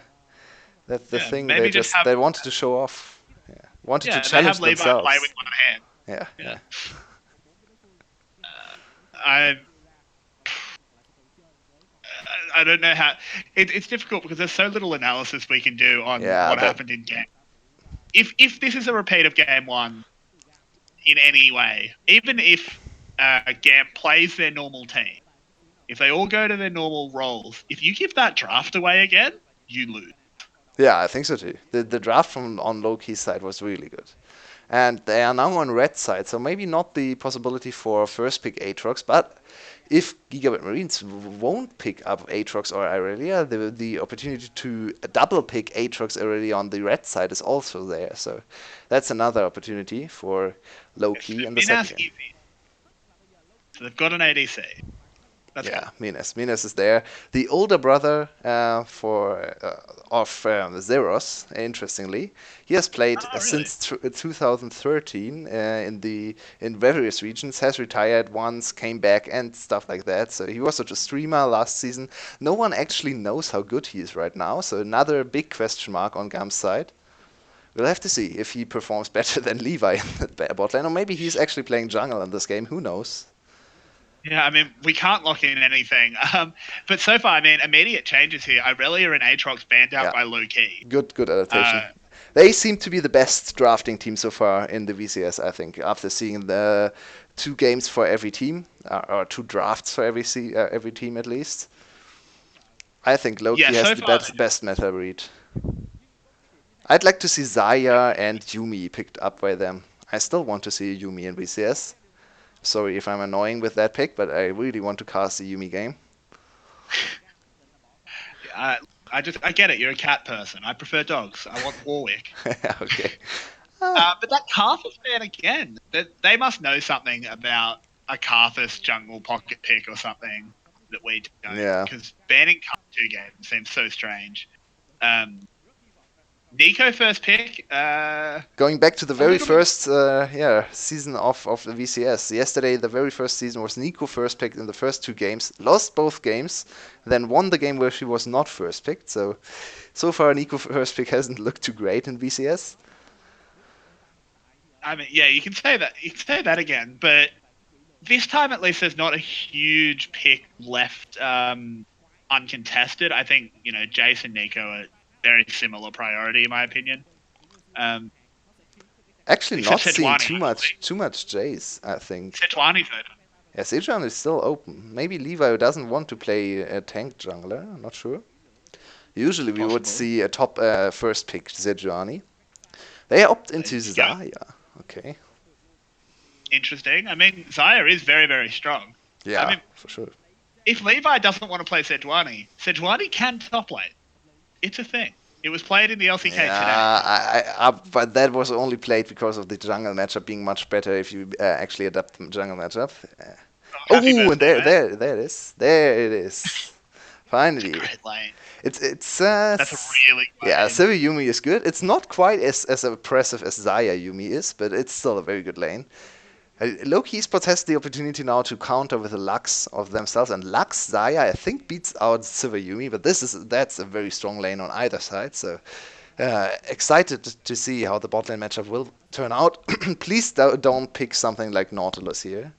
yeah, thing maybe just have, they wanted to show off. Yeah. Wanted to yeah, they have challenge Levi play with themselves. one hand. Yeah, Yeah. yeah, I I don't know how. It's difficult because there's so little analysis we can do on yeah. what That happened in game. If this is a repeat of game one in any way, even if GAM plays their normal team, if they all go to their normal roles, if you give that draft away again, you lose. yeah, I think so too. The draft from on low key side was really good. And they are now on red side, so maybe not the possibility for first pick Aatrox, but if Gigabit Marines won't pick up Aatrox or Irelia, the opportunity to double pick Aatrox Irelia on the red side is also there. So that's another opportunity for low Yes, key so in the second Minas game. easy. So they've got an ADC. That's good. Yeah, Minas is there. The older brother of Zeros, interestingly, he has played Oh, really? since 2013 in various regions. Has retired once, came back, and stuff like that. So he was such a streamer last season. No one actually knows how good he is right now. So another big question mark on Gam's side. We'll have to see if he performs better than Levi in the bot lane, or maybe he's actually playing jungle in this game. Who knows? Yeah, I mean, we can't lock in anything. But so far, I mean, immediate changes here. Irelia and Aatrox banned out Yeah. by low key. Good Uh, adaptation. They seem to be the best drafting team so far in the VCS, I think, after seeing the 2 games for every team, or 2 drafts for every team at least. I think yeah, Loki has so the far, best meta read. I'd like to see Zaya and Yumi picked up by them. I still want to see Yumi in VCS. Sorry if I'm annoying with that pick, but I really want to cast a Yumi game. I get it. You're a cat person. I prefer dogs. I want Warwick. Okay. Ah, But that Karthus ban again. They must know something about a Karthus jungle pocket pick or something that we don't. yeah. Because banning Karthus 2 games seems so strange. Um, Nico first pick. Going back to the A very little bit. first season of the VCS. Yesterday, the very first season was Nico first picked in the first two games, lost both games, then won the game where she was not first picked. So far, Nico first pick hasn't looked too great in VCS. I mean, yeah, you can say that. You can say that again, but this time at least there's not a huge pick left uncontested. I think Jace and Nico are very similar priority in my opinion. Um, Actually, except not seeing Sejuani, too much Jace. I think. Sejuani's open. Yeah, Sejuani is still open. Maybe Levi doesn't want to play a tank jungler. I'm not sure. Usually It's we would possible. see a top first pick Sejuani. They opt into Yeah, Zaya. Okay. interesting. I mean, Zaya is very, very strong. I Yeah, mean, for sure. if Levi doesn't want to play Sejuani can top lane. It's a thing. It was played in the LCK Yeah, today. but that was only played because of the jungle matchup being much better if you actually adapt the jungle matchup. Oh, happy Oh, and birthday, mate. there it is. There it is. It's a Finally. great lane. It's That's a really good yeah, lane. Civi Yumi is good. It's not quite as impressive as Zaya Yumi is, but it's still a very good lane. Loki Esports has the opportunity now to counter with the Lux of themselves, and Lux Zaya I think beats out Civi Yumi, but that's a very strong lane on either side. So excited to see how the bot lane matchup will turn out. Please don't pick something like Nautilus here.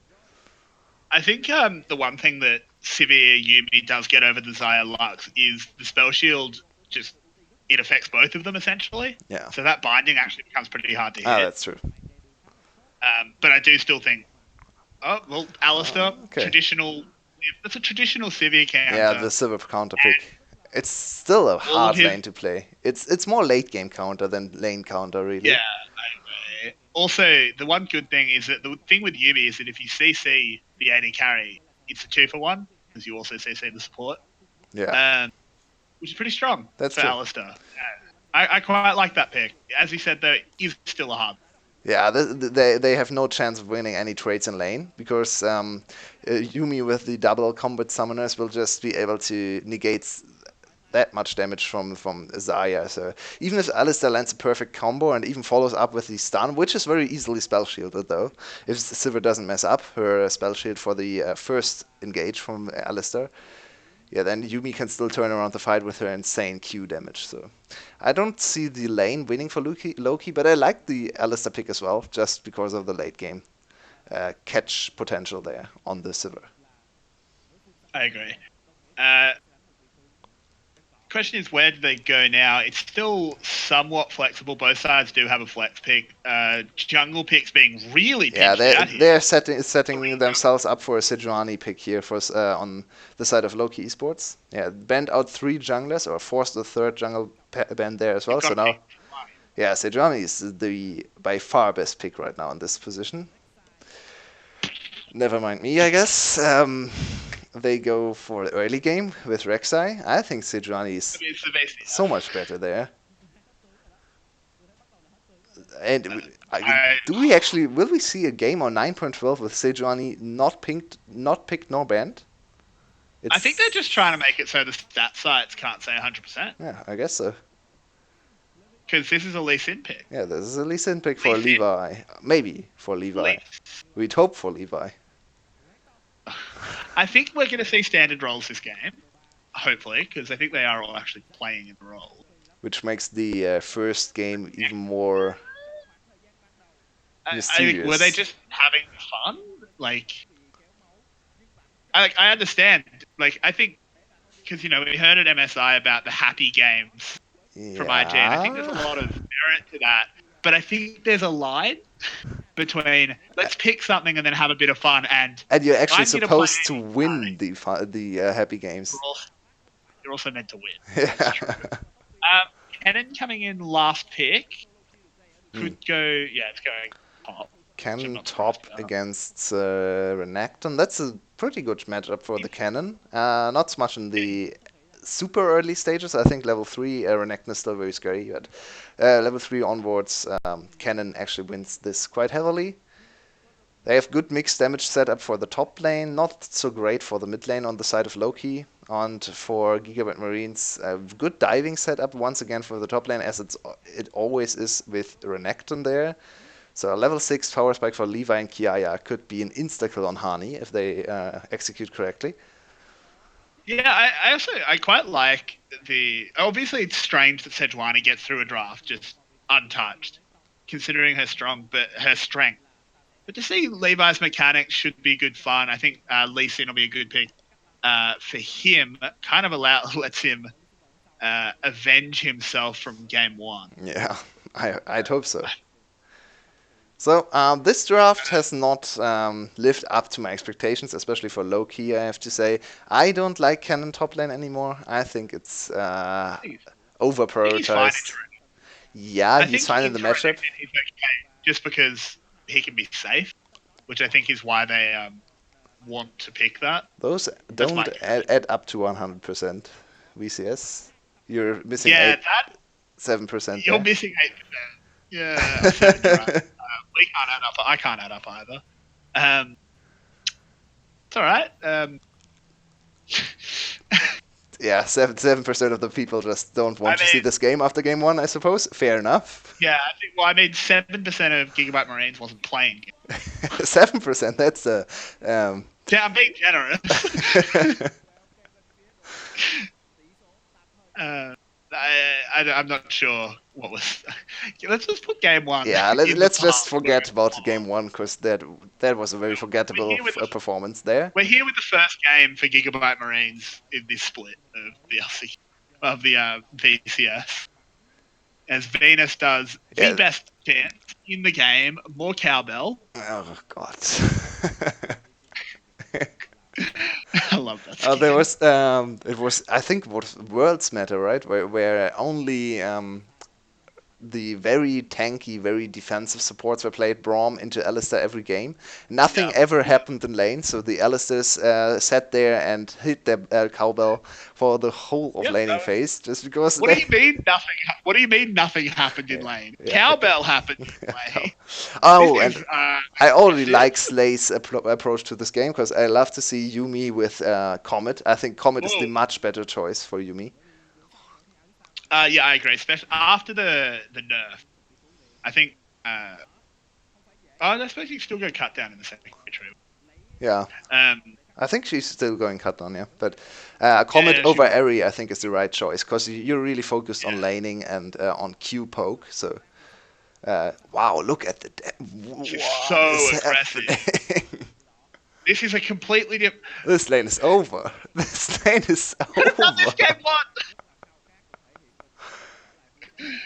I think the one thing that Sivir Yumi does get over the Zaya Lux is the spell shield. Just it affects both of them essentially. Yeah. So that binding actually becomes pretty hard to Ah, hit. that's true. But I do still think, oh well, Alistair, Okay. traditional. That's a traditional Sivir Yeah, counter. the silver counter And pick. It's still a all of hard his lane to play. It's more late game counter than lane counter, yeah. really. I agree. Also, the one good thing is that the thing with Yumi is that if you CC the AD carry, it's a 2-for-1 because you also CC the support. Yeah, Which is pretty strong that's for true. Alistair. I quite like that pick. As you said, though, is still a hard. Yeah, they have no chance of winning any trades in lane because Yumi with the double combat summoners will just be able to negate that much damage from Zaya. So even if Alistair lands a perfect combo and even follows up with the stun, which is very easily spell shielded though, if Sivir doesn't mess up her spell shield for the first engage from Alistair, yeah, then Yumi can still turn around the fight with her insane Q damage. So I don't see the lane winning for Loki, but I like the Alistair pick as well, just because of the late game catch potential there on the Sivir. I agree. Uh, question is, where do they go now? It's still somewhat flexible. Both sides do have a flex pick. Jungle picks being really Yeah, pinched out they're here. setting themselves up for a Sejuani pick here for on the side of Loki Esports. Yeah, banned out three junglers or forced the third jungle ban there as You've well. got So to pick now, yeah, Sejuani is the by far best pick right now in this position. Never mind me, I guess. They go for the early game with Rek'Sai. I think Sejuani is it's the so VCS. much better there. And I do we actually will we see a game on 9.12 with Sejuani not picked nor banned? I think they're It's just trying to make it so the stat sites can't say 100% yeah, I guess so. because this is a Lee Sin pick. Yeah, this is a Lee Sin pick Lee for Sin, Levi. Maybe for Levi. Lee. We'd hope for Levi, I think we're going to see standard roles this game, hopefully, because I think they are all actually playing in the role. which makes the first game even more I think were they mysterious. just having fun? Like, I understand. Like, I think because we heard at MSI about the happy games from IG, and I think there's a Yeah. lot of merit to that. But I think there's a line between let's pick something and then have a bit of fun, and And you're actually I'm going to play supposed to AD win carry. the happy games. You're also meant to win. That's Yeah. true. Cannon coming in last pick Hmm. could go. Yeah, it's going top. Which I'm Cannon not surprised top about. against Renekton. That's a pretty good matchup for the Cannon. Not so much in the super early stages. I think level 3 Renekton is still very scary, but level 3 onwards, Cannon actually wins this quite heavily. They have good mixed damage setup for the top lane, not so great for the mid lane on the side of Loki. And for Gigabyte Marines, good diving setup once again for the top lane, as it always is with Renekton there. So a level 6 power spike for Levi and Kiaya could be an insta-kill on Hani if they execute correctly. Yeah, I quite like the. Obviously, it's strange that Sejuani gets through a draft just untouched, considering her strength. But to see Levi's mechanics should be good fun. I think Lee Sin will be a good pick for him. Kind of lets him avenge himself from game one. Yeah, I'd hope so. So this draft has not lived up to my expectations, especially for low key. I have to say, I don't like Cannon top lane anymore. I think it's over I think he's fine in prioritized. Yeah, I he's think fine in in the matchup. he's okay, just because he can be safe, which I think is why they want to pick that. Those That's my don't add up to 100% VCS. You're missing yeah. 8, That 7% you're there. missing 8%. Yeah, or 7. You're right. We can't add up. I can't add up either. It's all right. Yeah, 7% of the people just don't want I to see mean, this game after game one, I suppose. Fair enough. yeah. I think. Well, I mean, 7% of Gigabyte Marines wasn't playing. 7%, that's a. Yeah, I'm being generous. I'm not sure what was. Let's just put game one Yeah, in the let's just past. forget about game one because that was a very We're forgettable here with the performance there. We're here with the first game for Gigabyte Marines in this split of the LC, of the VCS, as Venus does the Yeah. best chance in the game, more cowbell. Oh God. I love that There skin. was it was I think it was Worlds Matter, right? Where only the very tanky, very defensive supports were played Braum into Alistair every game. Nothing Yeah, ever yeah, happened in lane, so the Alistairs sat there and hit their cowbell for the whole of yep. laning phase, just because What do they. you mean nothing? What do you mean nothing happened in Yeah, lane? yeah. Cowbell happened in Cow- lane. This Oh, and is I already aggressive. like Slay's approach to this game because I love to see Yumi with Comet. I think Comet is the Whoa. much better choice for Yumi. Yeah, I agree. Especially after the nerf, I think. I suppose you still go cut down in the second tree. Yeah, Um, I think she's still going cut on, yeah. But Comet yeah, she over will. Eri, I think, is the right choice because you're really focused on Yeah. laning and on Q poke. So, wow, look at She's what is so aggressive. happening? This is a completely different. This lane is over. This lane is Could have done this over. game one.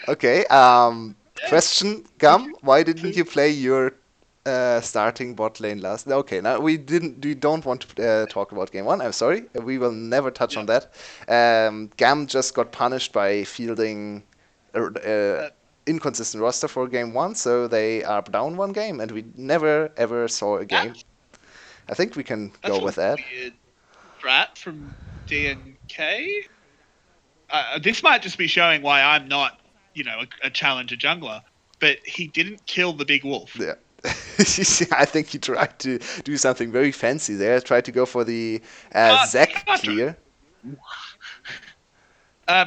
Okay. Yeah. Question, Gum. Why didn't you play your starting bot lane last? Okay, now we didn't. We don't want to talk about game one. I'm sorry. We will never touch Yeah. on that. Gam just got punished by fielding Uh, inconsistent roster for game one, so they are down one game, and we never ever saw a game. that's I think we can go that's a with that. weird strat from DNK. This might just be showing why I'm not, a challenger jungler. But he didn't kill the big wolf. Yeah. I think he tried to do something very fancy there. Tried to go for the Zac Can't do clear.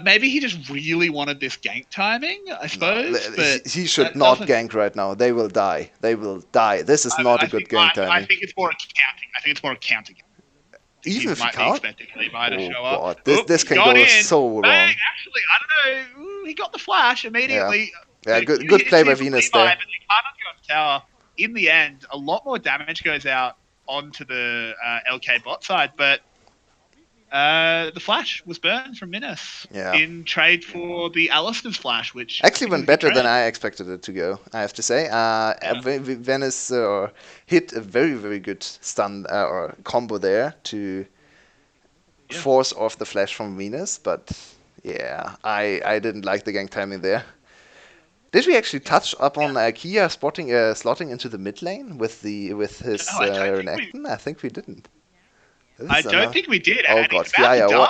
maybe he just really wanted this gank timing, I No, suppose, but he should that not doesn't. gank right now. They will die. They will die. This is not a good gank I timing. think it's more accounting. I think it's more accounting. I think Even he if you might be can't. expecting Levi to Oh show up. god, Oh, this he can got go in. so Bang! wrong. Actually, I don't know. Ooh, he got the flash Yeah, immediately. yeah. The Good few good hits play by here from Venus Levi, there. but they can't go on the tower. In the end, a lot more damage goes out onto the LK bot side, but the flash was burned from Minas Yeah. in trade for the Alistair's flash, which I Actually think was went a good better than trade. I expected it to go, I have to say. Yeah. Venice hit a very, very good stun or combo there to Yeah. force off the flash from Venus, but yeah, I didn't like the gank timing there. Did we actually Yeah. touch upon Kia spotting slotting into the mid lane with his No, I don't think we. Renekton? I think we didn't. This I is don't enough. think we did, Oh and god, he's about to Kiaya, die. what?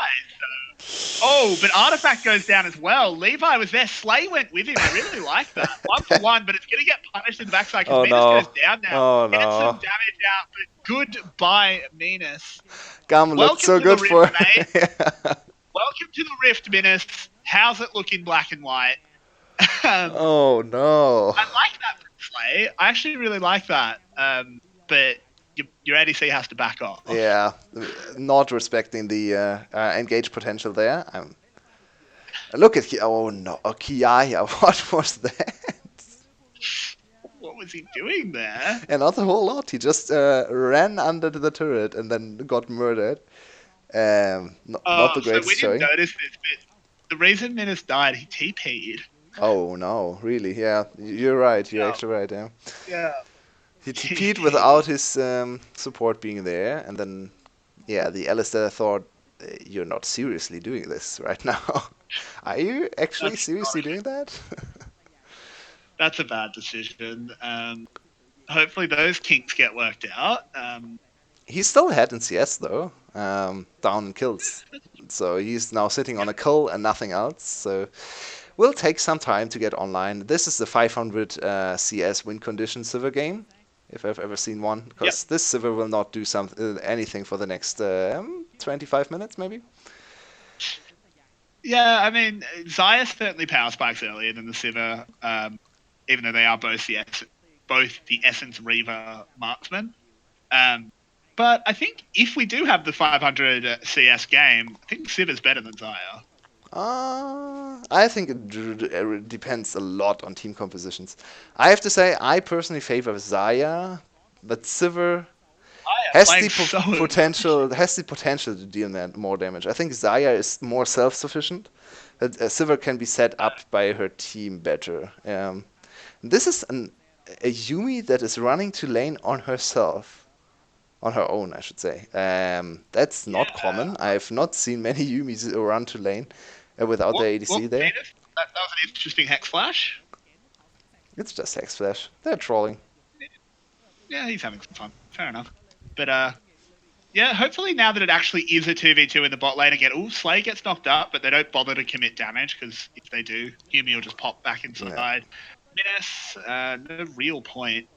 Oh, but Artifact goes down as well. Levi was there. Slay went with him. I really like that. 1-for-1, but it's going to get punished in the backside because Oh Menace goes no. down now. Oh Get some no. damage out, but goodbye, Menace. Gum looked Welcome so to the good Rift, for. mate. Yeah. Welcome to the Rift, Menace. How's it look in black and white? um, Oh no. I like that from Slay. I actually really like that. But your ADC has to back off. Yeah, not respecting the engage potential there. Look at oh no, Kiaya, what was that? What was he doing there? And not a whole lot. He just ran under the turret and then got murdered. Not the So we greatest didn't showing. notice this, but the reason Menace died, he TP'd. Oh no, really? Yeah, you're right. You're Yeah, actually right. Yeah, yeah. he TP'd TP. without his support being there, and then yeah, the Alistair thought, "You're not seriously doing this right now. Are you actually That's not seriously a doing that?" that's a bad decision. Hopefully those kinks get worked out. He's still ahead in CS though, down in kills. So he's now sitting on a kill and nothing else. So will take some time to get online. This is the 500 CS win condition Sivir game, if I've ever seen one, Yep. because this Sivir will not do anything for the next 25 minutes maybe. Yeah, I mean, Xayah certainly power spikes earlier than the Sivir, even though they are both the Essence Reaver marksmen. Um, but I think if we do have the 500 CS game, I think Sivir's better than Xayah. I think it depends a lot on team compositions. I have to say, I personally favor Zaya, but Sivir Xayah has the playing so potential to deal more damage. I think Zaya is more self-sufficient. Sivir can be set up by her team better. This is a Yumi that is running to lane on herself, on her own, I should say. That's not yeah. common. I've not seen many Yumis run to lane without the What ADC there. Venus? That was an interesting hex flash. It's just Hex Flash. They're trolling. Yeah, he's having some fun. Fair enough. But yeah, hopefully now that it actually is a 2v2 in the bot lane again, Slay gets knocked up, but they don't bother to commit damage, because if they do, Yumi will just pop back Yeah. inside. Menace, no real point.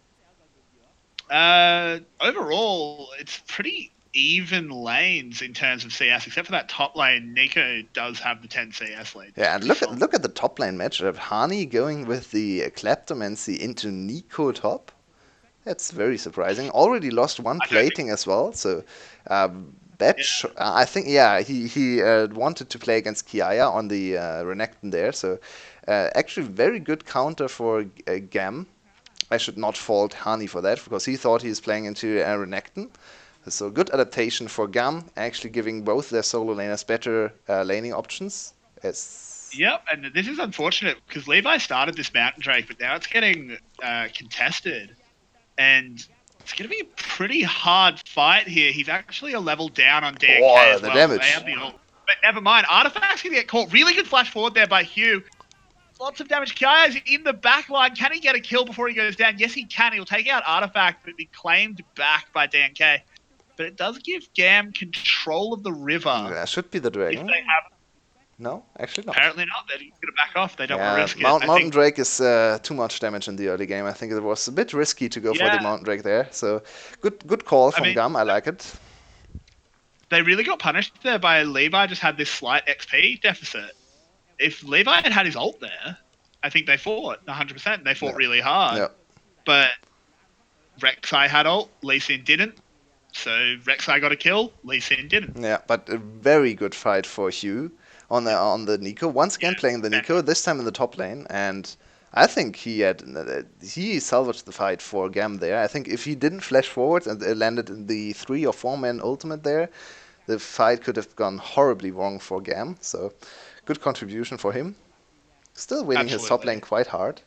Overall, it's pretty even lanes in terms of CS, except for that top lane. Nico does have the 10 CS lead. Yeah, and look at the top lane matchup. Hani going with the Kleptomancy into Nico top. That's very surprising. Already lost one I don't think. plating as well, so Yeah, I think yeah he wanted to play against Kiaya on the Renekton there, so actually very good counter for GAM. I should not fault Hani for that because he thought he was playing into Renekton. So good adaptation for GAM, actually giving both their solo laners better laning options. Yes. yep, and this is unfortunate because Levi started this Mountain Drake, but now it's getting contested. And it's going to be a pretty hard fight here. He's actually a level down on DNK Oh, as the well. So they damage. have the ult. But never mind. Artifact's going to get caught. Really good flash forward there by Hugh. Lots of damage. Kia's in the back line. Can he get a kill before he goes down? Yes, he can. He'll take out Artifact, but be claimed back by DNK. But it does give GAM control of the river. Yeah, should be the If dragon. they have, No, actually not. apparently not. They're going to back off. They don't want to Yeah, risk it. I Mountain think Drake is too much damage in the early game. I think it was a bit risky to go for the yeah. Mountain Drake there. So good call I from mean, Gum. I like it. they really got punished there by Levi. Just had this slight XP deficit. If Levi had his ult there, I think they fought 100%. They fought Yeah. really hard. Yeah. But Rek'Sai had ult, Lee Sin didn't. So Rek'Sai got a kill, Lee Sin didn't. Yeah, but a very good fight for Hugh on the Nico. Once again playing the Nico, this time in the top lane, and I think he salvaged the fight for Gam there. I think if he didn't flash forward and landed in the 3 or 4 man ultimate there, the fight could have gone horribly wrong for Gam. So good contribution for him. Still winning his top Absolutely. lane quite hard.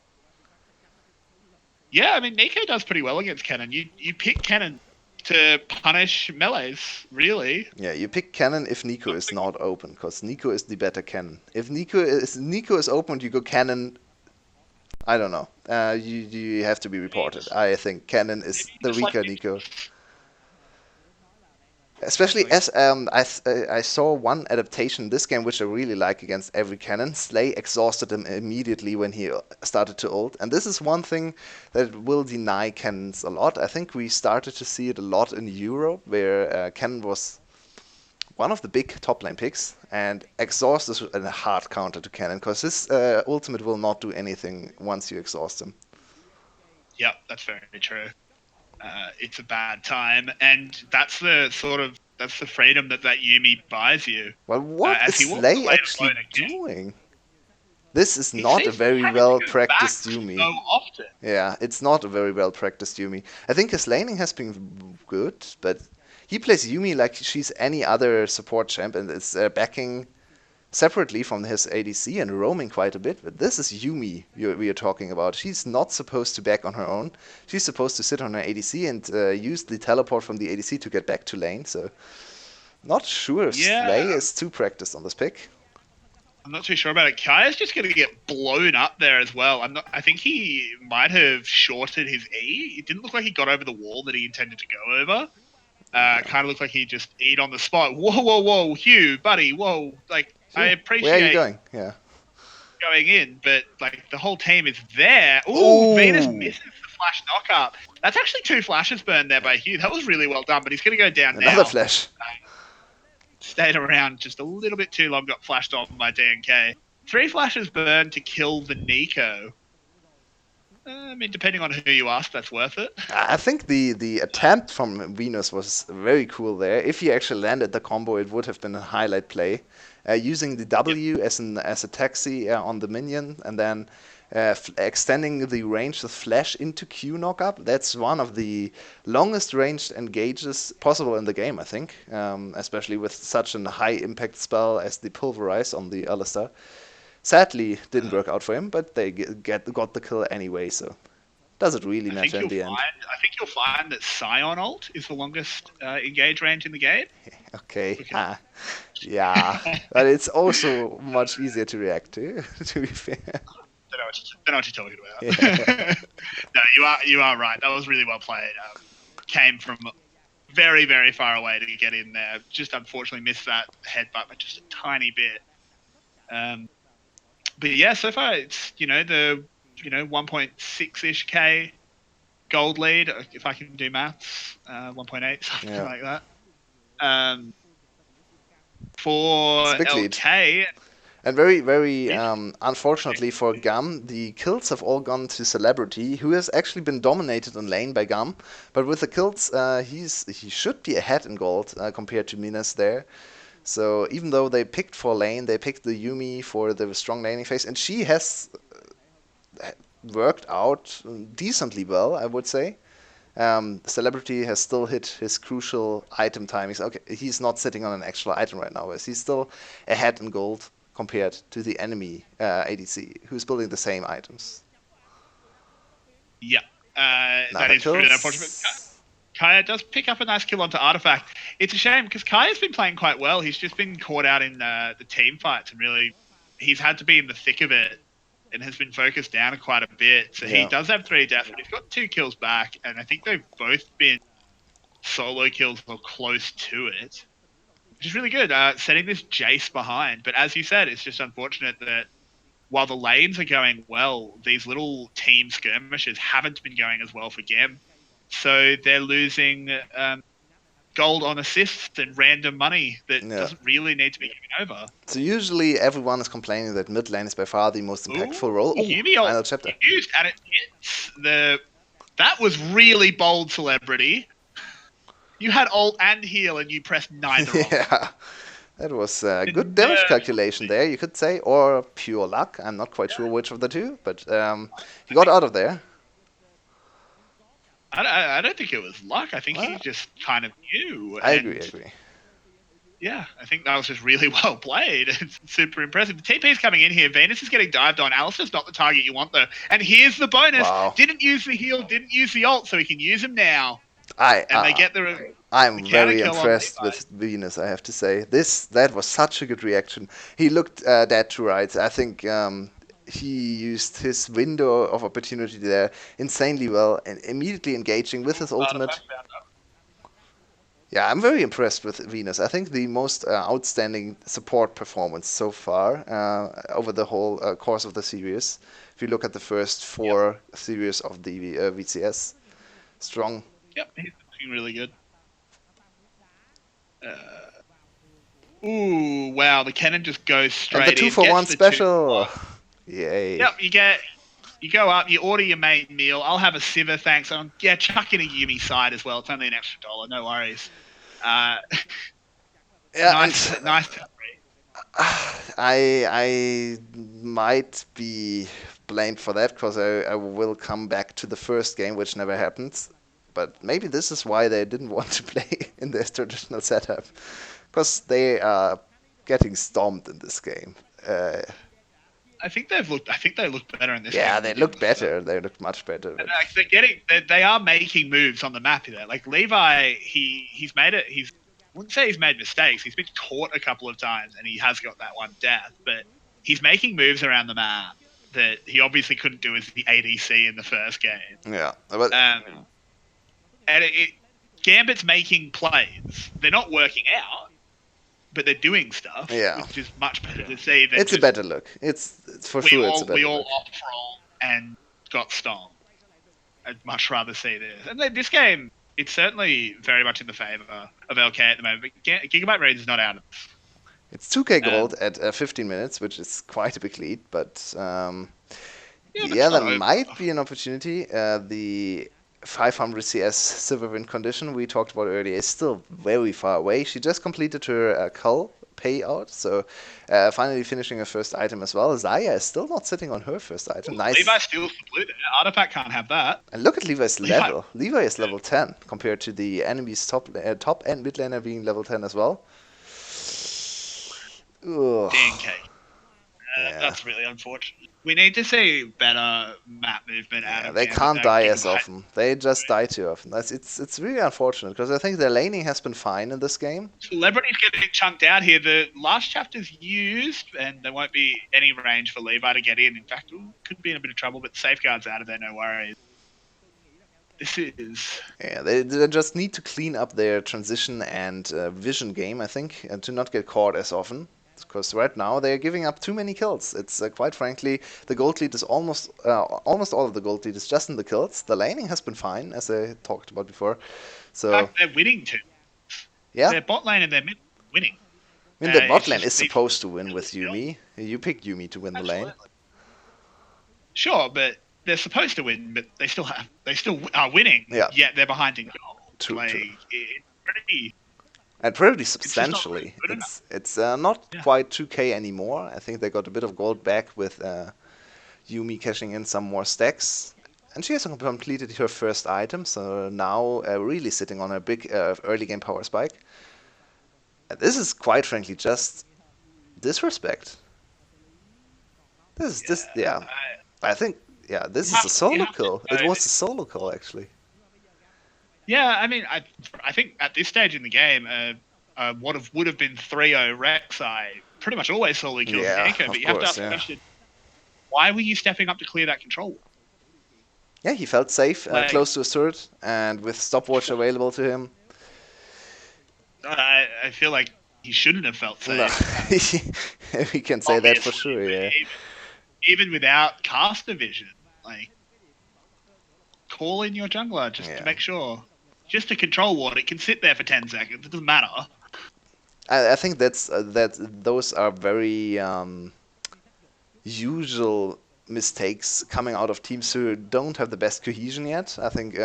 Yeah, I mean, Nico does pretty well against Cannon. You pick Cannon to punish melees, really. Yeah, you pick Cannon if Nico is not open, because Nico is the better Cannon. If Nico is open, you go Cannon. I don't know. You have to be reported. I think Cannon is the Just like weaker Nico. Especially Exactly. as I saw one adaptation in this game which I really like against every cannon. Slay exhausted him immediately when he started to ult, and this is one thing that will deny cannons a lot. I think we started to see it a lot in Europe, where cannon was one of the big top lane picks, and exhaust is a hard counter to cannon because his ultimate will not do anything once you exhaust him. Yep, that's very true. It's a bad time, and that's the freedom that Yumi buys you, Well, what as is he walks the Slay lane actually alone again. doing? This is He not a seems to be very having to well go back practiced so Yumi. often. Yeah, it's not a very well practiced Yumi. I think his laning has been good, but he plays Yumi like she's any other support champ and is backing separately from his ADC and roaming quite a bit. But this is Yumi we are talking about. She's not supposed to back on her own. She's supposed to sit on her ADC and use the teleport from the ADC to get back to lane. So, not sure if Yeah, Slay is too practiced on this pick. I'm not too sure about it. Kaya's just going to get blown up there as well. I'm not. I think he might have shorted his E. It didn't look like he got over the wall that he intended to go over. Yeah. Kind of looked like he just E'd on the spot. Whoa, whoa, whoa, Hugh, buddy, whoa! Like I Sure. Where are you appreciate going? Yeah. going in, but like the whole team is there. Ooh, Venus Oh, misses the flash knock up. That's actually 2 flashes burned there by Hugh. That was really well done, but he's going to go down another now. flash. Stayed around just a little bit too long, got flashed on by DNK. 3 flashes burned to kill the Nico. I mean, depending on who you ask, that's worth it. I think the attempt from Venus was very cool there. If he actually landed the combo, it would have been a highlight play. Using the Yep. W as a taxi on the minion, and then extending the range with flash into Q knockup. That's one of the longest ranged engages possible in the game, I think. Especially with such a high impact spell as the Pulverize on the Alistar. Sadly, didn't work out for him, but they got the kill anyway. So does it really matter in the end? I think you'll find that Scion ult is the longest engage range in the game. Okay. Because Ah, yeah. But it's also much easier to react to, to be fair. don't know what you're talking Yeah. about. No, you are right. That was really well played. Came from very very far away to get in there. Just unfortunately missed that headbutt by just a tiny bit. Um, but yeah, so far it's the 1.6 ish k gold lead if I can do maths. 1.8 something Yeah. like that. Um, It's a for big lead. LK, And very, very it, unfortunately for GAM, the kills have all gone to Celebrity, who has actually been dominated in lane by GAM. But with the kills, he should be ahead in gold compared to Minas there. So even though they picked for lane, they picked the Yumi for the strong laning phase, and she has worked out decently well, I would say. Celebrity has still hit his crucial item timings. Okay, he's not sitting on an actual item right now, but he's still ahead in gold compared to the enemy ADC, who's building the same items. yeah, that Another is really unfortunate. kills. Kaya does pick up a nice kill onto Artifact. It's a shame because Kaya's been playing quite well. He's just been caught out in the team fights and really he's had to be in the thick of it and has been focused down quite a bit. So he Yeah. does have 3 deaths, but he's got 2 kills back, and I think they've both been solo kills or close to it, which is really good. Setting this Jace behind, but as you said, it's just unfortunate that while the lanes are going well, these little team skirmishes haven't been going as well for GAM. So they're losing gold on assists and random money that Yeah. doesn't really need to be given over. So usually everyone is complaining that mid lane is by far the most impactful Ooh, role. Oh, Yumi ult final chapter. used and it hits the. That was really bold, Celebrity. You had ult and heal and you pressed neither of them. Yeah. That was a The good damage nerve. calculation there, you could say, or pure luck. I'm not quite sure which of the two, but he I got think out of there. I don't think it was luck. I think he Well, just kind of knew, I agree, and I agree. yeah, I think that was just really well played. It's super impressive. The TP's coming in here. Venus is getting dived on. Alistair's not the target you want though. And here's the bonus: Wow. didn't use the heal, didn't use the ult, so he can use him now. I And they get the I'm counter very kill on impressed Levi. with Venus, I have to say. That was such a good reaction. He looked dead to rights. I think he used his window of opportunity there insanely well and immediately engaging with his ultimate. Artifact found up. Yeah, I'm very impressed with Venus. I think the most outstanding support performance so far over the whole course of the series. If you look at the first Yep. four series of the VCS, strong. Yep. He's looking really good. Ooh, wow. The cannon just goes And the straight two in, for gets one the 2 special. block. Yay. Yep. You go up, you order your main meal. I'll have a Civer, thanks. Yeah, chuck in a Yumi side as well. It's only an extra $1. No worries. Uh, Yeah, and nice turn I might be blamed for that because I will come back to the first game, which never happened. But maybe this is why they didn't want to play in their traditional setup, because they are getting stomped in this game. Uh, I think they look better in this game yeah, than they they did in looked the first. better. They looked much better. And But like they are making moves on the map there. Like Levi, he's made it. I wouldn't say he's made mistakes. He's been caught a couple of times, and he has got that one death. But he's making moves around the map that he obviously couldn't do as the ADC in the first game. yeah, but Um, and Gambit's making plays. They're not working out, but they're doing stuff, yeah, which is much better to see than it's a just better look. It's for sure it's a we better all look. off roll and got stomped. I'd much rather see this. And then this game, it's certainly very much in the favor of LK at the moment. But Gigabyte Raid is not out of this. It's 2K gold Um, at 15 minutes, which is quite a big lead, but yeah, but yeah, it's there not over. might be an opportunity. The 500 CS silver win condition we talked about earlier is still very far away. She just completed her cull payout, so finally finishing her first item as well. Zaya is still not sitting on her first item. Ooh, Nice. Levi steals the blue there. Artifact can't have that. And look at Levi's Levi, level. Levi is level 10 compared to the enemy's top and mid laner being level 10 as well. Ugh. DNK. Yeah. That's really unfortunate. We need to see better map movement out Yeah, of they can't die as Gigabyte. often. They just die too often. It's really unfortunate because I think their laning has been fine in this game. Celebrities getting chunked out here. The last chapter's used, and there won't be any range for Levi to get in. In fact, could be in a bit of trouble, but safeguards out of there, no worries. This is Yeah, they just need to clean up their transition and vision game, I think, and to not get caught as often. Because right now they're giving up too many kills. It's quite frankly, the gold lead is almost all of the gold lead is just in the kills. The laning has been fine, as I talked about before. in So fact they're winning too. yeah, Their bot lane and their mid winning. I mean the bot It's lane just is these supposed to win with skills. Yumi. You picked Yumi to win the lane. Absolutely. Sure, but they're supposed to win, but they still are winning. Yeah, Yet they're behind in gold. true, true. Like it's pretty. And pretty It's just not substantially. good enough. It's not Yeah. quite 2K anymore. I think they got a bit of gold back with Yumi cashing in some more stacks. And she has completed her first item, so now really sitting on a big early game power spike. And this is quite frankly just disrespect. Yeah. I, I think, yeah, this is a solo have to kill. It know was that. a solo kill actually. Yeah, I mean, I think at this stage in the game, what would have been 3-0 Rek'Sai pretty much always solo kills Yeah, Ganko, but of you have to course, ask the yeah. question: why were you stepping up to clear that control? Yeah, he felt safe, Like, close to his turret, and with stopwatch available to him. I feel like he shouldn't have felt No, safe. we can say that for Obviously, sure, but yeah. even without caster vision, like call in your jungler just to Yeah. make sure, just to control ward. It can sit there for 10 seconds. It doesn't matter. I think that those are very usual mistakes coming out of teams who don't have the best cohesion yet. I think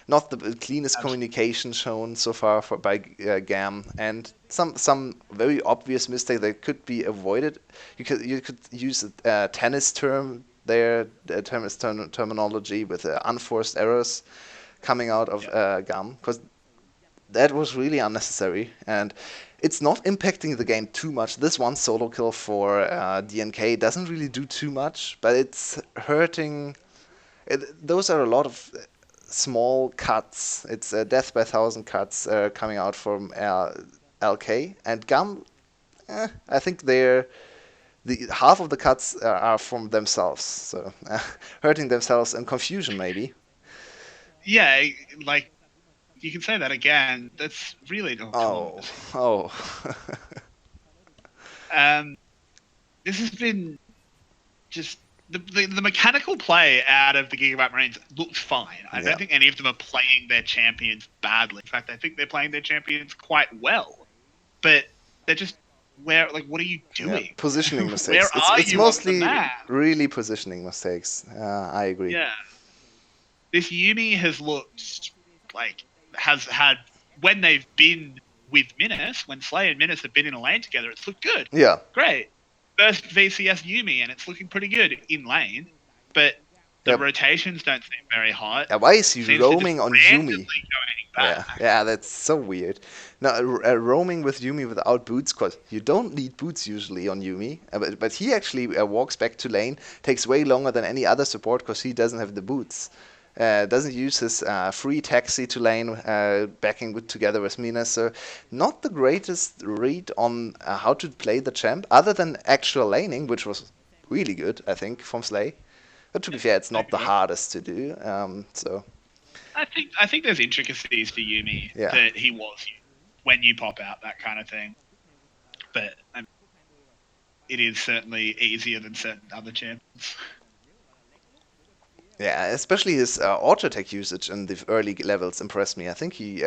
not the cleanest communication shown so far by GAM, and some very obvious mistake that could be avoided. You could use a tennis term there, tennis terminology with unforced errors coming out of GAM, because that was really unnecessary, and it's not impacting the game too much. This one solo kill for DNK doesn't really do too much, but it's hurting. Those are a lot of small cuts. It's death by 1,000 cuts coming out from LK and GAM. I think the half of the cuts are from themselves, so hurting themselves and confusion maybe. Yeah, like You can say that again. That's really... Oh, come on with Oh, this. oh. This has been just... The mechanical play out of the Gigabyte Marines looks fine. I Yeah. don't think any of them are playing their champions badly. In fact, I think they're playing their champions quite well. But they're just... what are you Yeah, doing? positioning Where mistakes. are It's you on the mostly map? really positioning mistakes. I agree. Yeah. This Yumi has looked like has had when they've been with Minas, when Slay and Minas have been in a lane together, it's looked good. Yeah. Great. First VCS Yumi and it's looking pretty good in lane, but the Yep. rotations don't seem very hot. Yeah, why is he Seems to just roaming on randomly Yumi? going Yeah, back. yeah, that's so weird. No, roaming with Yumi without boots, cause you don't need boots usually on Yumi. But he actually walks back to lane, takes way longer than any other support, cause he doesn't have the boots. Doesn't use his free taxi to lane, backing together with Mina. So not the greatest read on how to play the champ, other than actual laning, which was really good, I think, from Slay. But to be fair, it's I not the agree. hardest to do. So I think there's intricacies to Yumi yeah. that he was when you pop out, that kind of thing. But it is certainly easier than certain other champions. Yeah, especially his auto attack usage in the early levels impressed me. I think he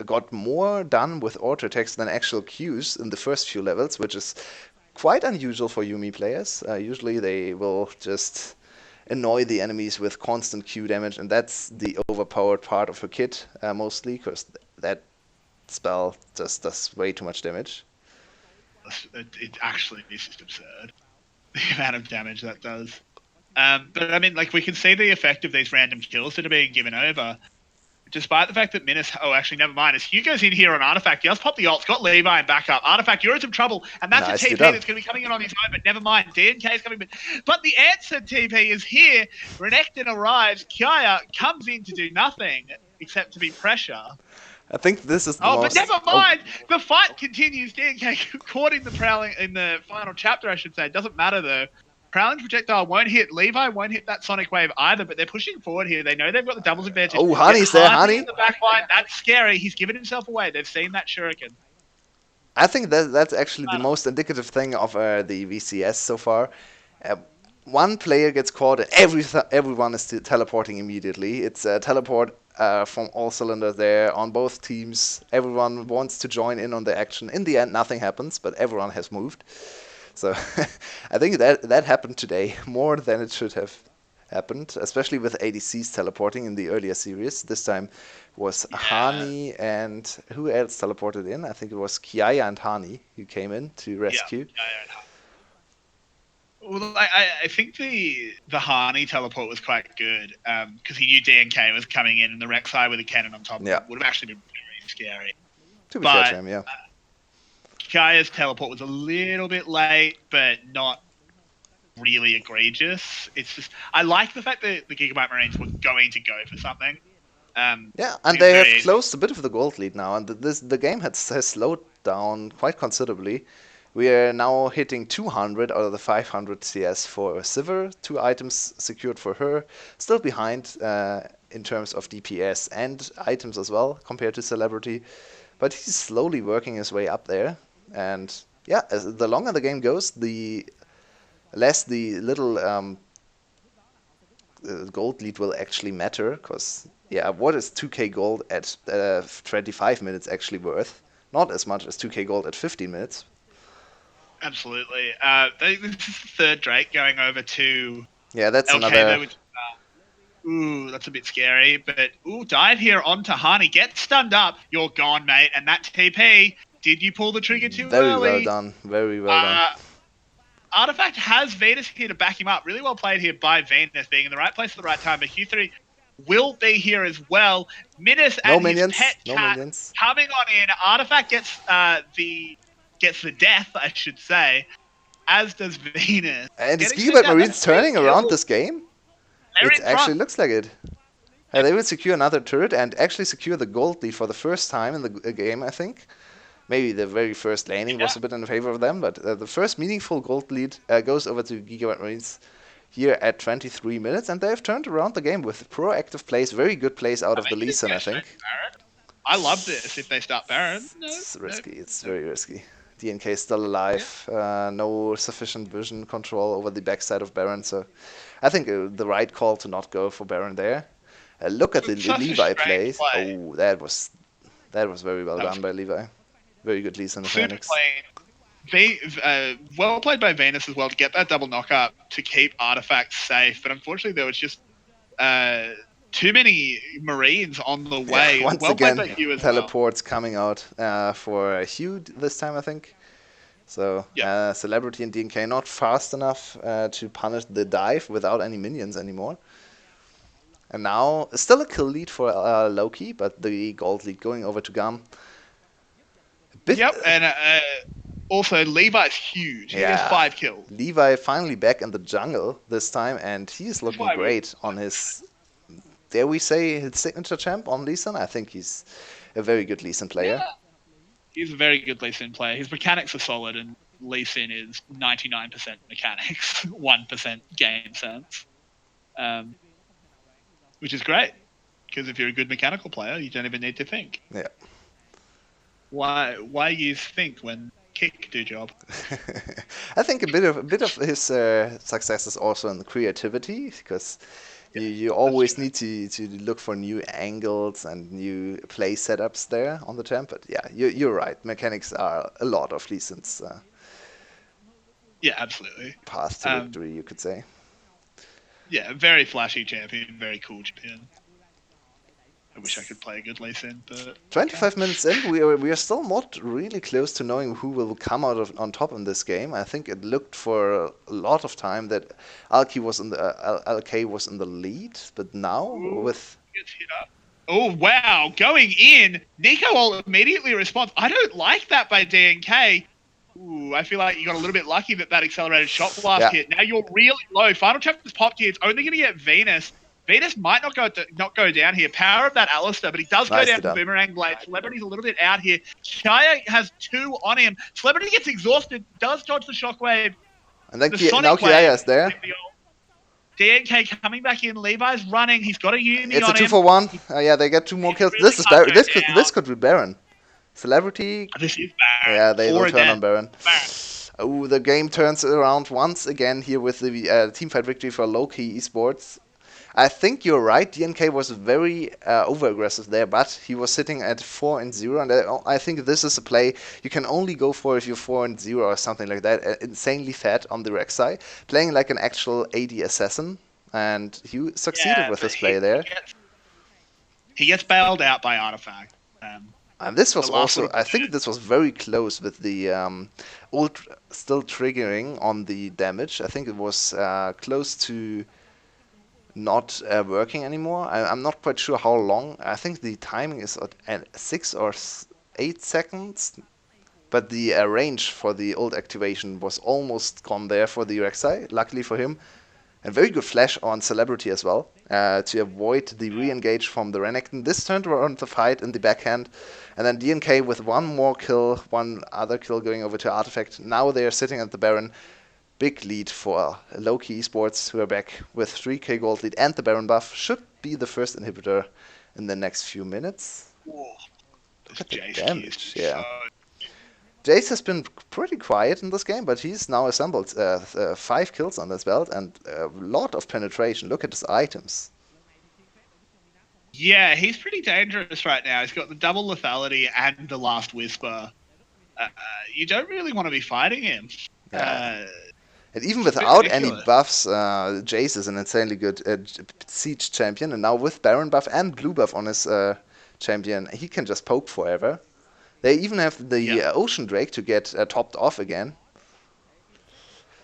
got more done with auto attacks than actual Qs in the first few levels, which is quite unusual for Yumi players. Usually they will just annoy the enemies with constant Q damage, and that's the overpowered part of her kit mostly, because that spell just does way too much damage. It actually is just absurd, the amount of damage that does. But I mean, like, we can see the effect of these random kills that are being given over. Despite the fact that Minas... Oh, actually, never mind. As Hugo's in here on Artifact, he just popped the ults, got Levi in backup. Artifact, you're in some trouble, and that's a Nicely TP done. that's going to be coming in on his own, but never mind. DNK is coming. But the answer TP is here. Renekton arrives. Kaya comes in to do nothing except to be pressure. I think this is the Oh, but most. never mind. The fight continues. DNK caught in the final chapter, I should say. It doesn't matter, though. Prowling projectile won't hit. Levi won't hit that sonic wave either, but they're pushing forward here. They know they've got the doubles advantage. Oh, Honey's there, Honey Honey. in the back line. That's scary. He's given himself away. They've seen that shuriken. I think that's actually the most indicative thing of the VCS so far. Uh, One player gets caught and everyone is teleporting immediately. It's a teleport from all cylinders there on both teams. Everyone wants to join in on the action. In the end, nothing happens, but everyone has moved. So I think that happened today more than it should have happened, especially with ADCs teleporting in the earlier series. This time was Hani and who else teleported in? I think it was Kiaya and Hani who came in to rescue. Well, I think the Hani teleport was quite good because he knew DNK was coming in, and the Rek'Sai with a cannon on top of him would have actually been very scary. To be fair to him, yeah. Kaya's teleport was a little bit late, but not really egregious. It's just I like the fact that the Gigabyte Marines were going to go for something. Yeah, and they have closed a bit of the gold lead now, and the game has slowed down quite considerably. We are now hitting 200 out of the 500 CS for Sivir, 2 items secured for her, still behind in terms of DPS and items as well compared to Celebrity, but he's slowly working his way up there. And yeah, the longer the game goes, the less the little gold lead will actually matter, because yeah, what is 2k gold at 25 minutes actually worth? Not as much as 2k gold at 15 minutes. Absolutely. This is the third Drake going over to that's LK, another. Which, that's a bit scary. But dive here onto Hani. Get stunned up. You're gone, mate. And that TP. Did you pull the trigger too Very early? well done. Very well done. Artifact has Venus here to back him up. Really well played here by Venus, being in the right place at the right time. But Q3 will be here as well. Minas and his pet cat coming on in. Artifact gets the death, I should say, as does Venus. And is Gigabyte Marines turning around this game? It actually looks like it. They will secure another turret and actually secure the gold lead for the first time in the game, I think. Maybe the very first laning was a bit in favor of them, but the first meaningful gold lead goes over to Gigabyte Marines here at 23 minutes, and they've turned around the game with proactive plays, very good plays out of the Lee Sin, I think. I love this if they start Baron. No, It's no, risky. It's no. very risky. DNK is still Yeah. alive. No sufficient vision control over the backside of Baron, so I think the right call to not go for Baron there. Look at the It's such a Levi strange plays. play. Oh, that was very well That was done by Levi. Very good Lee Sin super mechanics. clean. Well played by Venus as well to get that double knockup to keep artifacts safe, but unfortunately there was just uh, too many Marines on the Yeah, way. once Well played again, by Hugh as well. teleports coming out for Hugh this time, I think. So, Yep. Celebrity and DNK not fast enough to punish the dive without any minions anymore. And now, still a kill lead for Loki, but the gold lead going over to GAM. A bit, Yep, and also Levi's huge. He has yeah. 5 kills. Levi finally back in the jungle this time, and he's This is looking why we. great on his, dare we say, his signature champ on Lee Sin. I think he's a very good Lee Sin player. Yeah, he's a very good Lee Sin player. His mechanics are solid, and Lee Sin is 99% mechanics, 1% game sense, um, which is great. Because if you're a good mechanical player, you don't even need to think. Yeah. Why use think when kick do job? I think a bit of his success is also in the creativity, because you always need to look for new angles and new play setups there on the champ. But yeah, you're right. Mechanics are a lot of Lee Sin's Yeah, absolutely. path to victory, you could say. Yeah, very flashy champion, very cool champion. I wish I could play a good Lee Sin, but 25 minutes in, we are still not really close to knowing who will come out on top in this game. I think it looked for a lot of time that LK was in the lead, but now Ooh, with gets hit up. Oh wow, going in. Nico will immediately responds. I don't like that by DNK. Ooh, I feel like you got a little bit lucky that accelerated shot blast yeah, hit. Now you're really low. Final chapter's popped here. It's only going to get Venus. Venus might not go down here. Power of that Alistair, but he does go nicely down to done. Boomerang Blade. Celebrity's a little bit out here. Shia has 2 on him. Celebrity gets exhausted, does dodge the shockwave, And then the Now Sonic Kiaya wave. is there. DNK coming back in. Levi's running. He's got a Yumi It's a on two him. for one. Yeah, they get 2 more kills. Really This is can't go this down. could be Baron. Celebrity. This is Baron. Yeah, they will For a turn death. on Baron. Baron. Oh, the game turns around once again here with the teamfight victory for Loki Esports. I think you're right. DNK was very over-aggressive there, but he was sitting at 4-0, and I think this is a play you can only go for if you're 4-0 or something like that. Insanely fat on the Rek'Sai, playing like an actual AD assassin, and he succeeded Yeah, with but this play there. he gets bailed out by Artifact. And this was The last also, little I think bit. this was very close with the ult still triggering on the damage. I think it was close to not working anymore. I'm not quite sure how long. I think the timing is at 6 or 8 seconds, but the range for the ult activation was almost gone there for the Rek'Sai, luckily for him. And very good flash on Celebrity as well, to avoid the re-engage from the Renekton. This turned around the fight in the backhand, and then DNK with one more kill, one other kill going over to Artifact. Now they are sitting at the Baron. Big lead for Loki Esports, who are back with 3k gold lead, and the Baron buff should be the first inhibitor in the next few minutes. Whoa, Look this at the Jace damage, key is yeah. so. Jace has been pretty quiet in this game, but he's now assembled 5 kills on his belt and a lot of penetration. Look at his items. Yeah, he's pretty dangerous right now. He's got the double lethality and the last whisper. You don't really want to be fighting him. Yeah. And even It's a bit without any ridiculous. buffs, Jace is an insanely good siege champion, and now with Baron buff and blue buff on his champion, he can just poke forever. They even have the Yeah. Ocean Drake to get topped off again.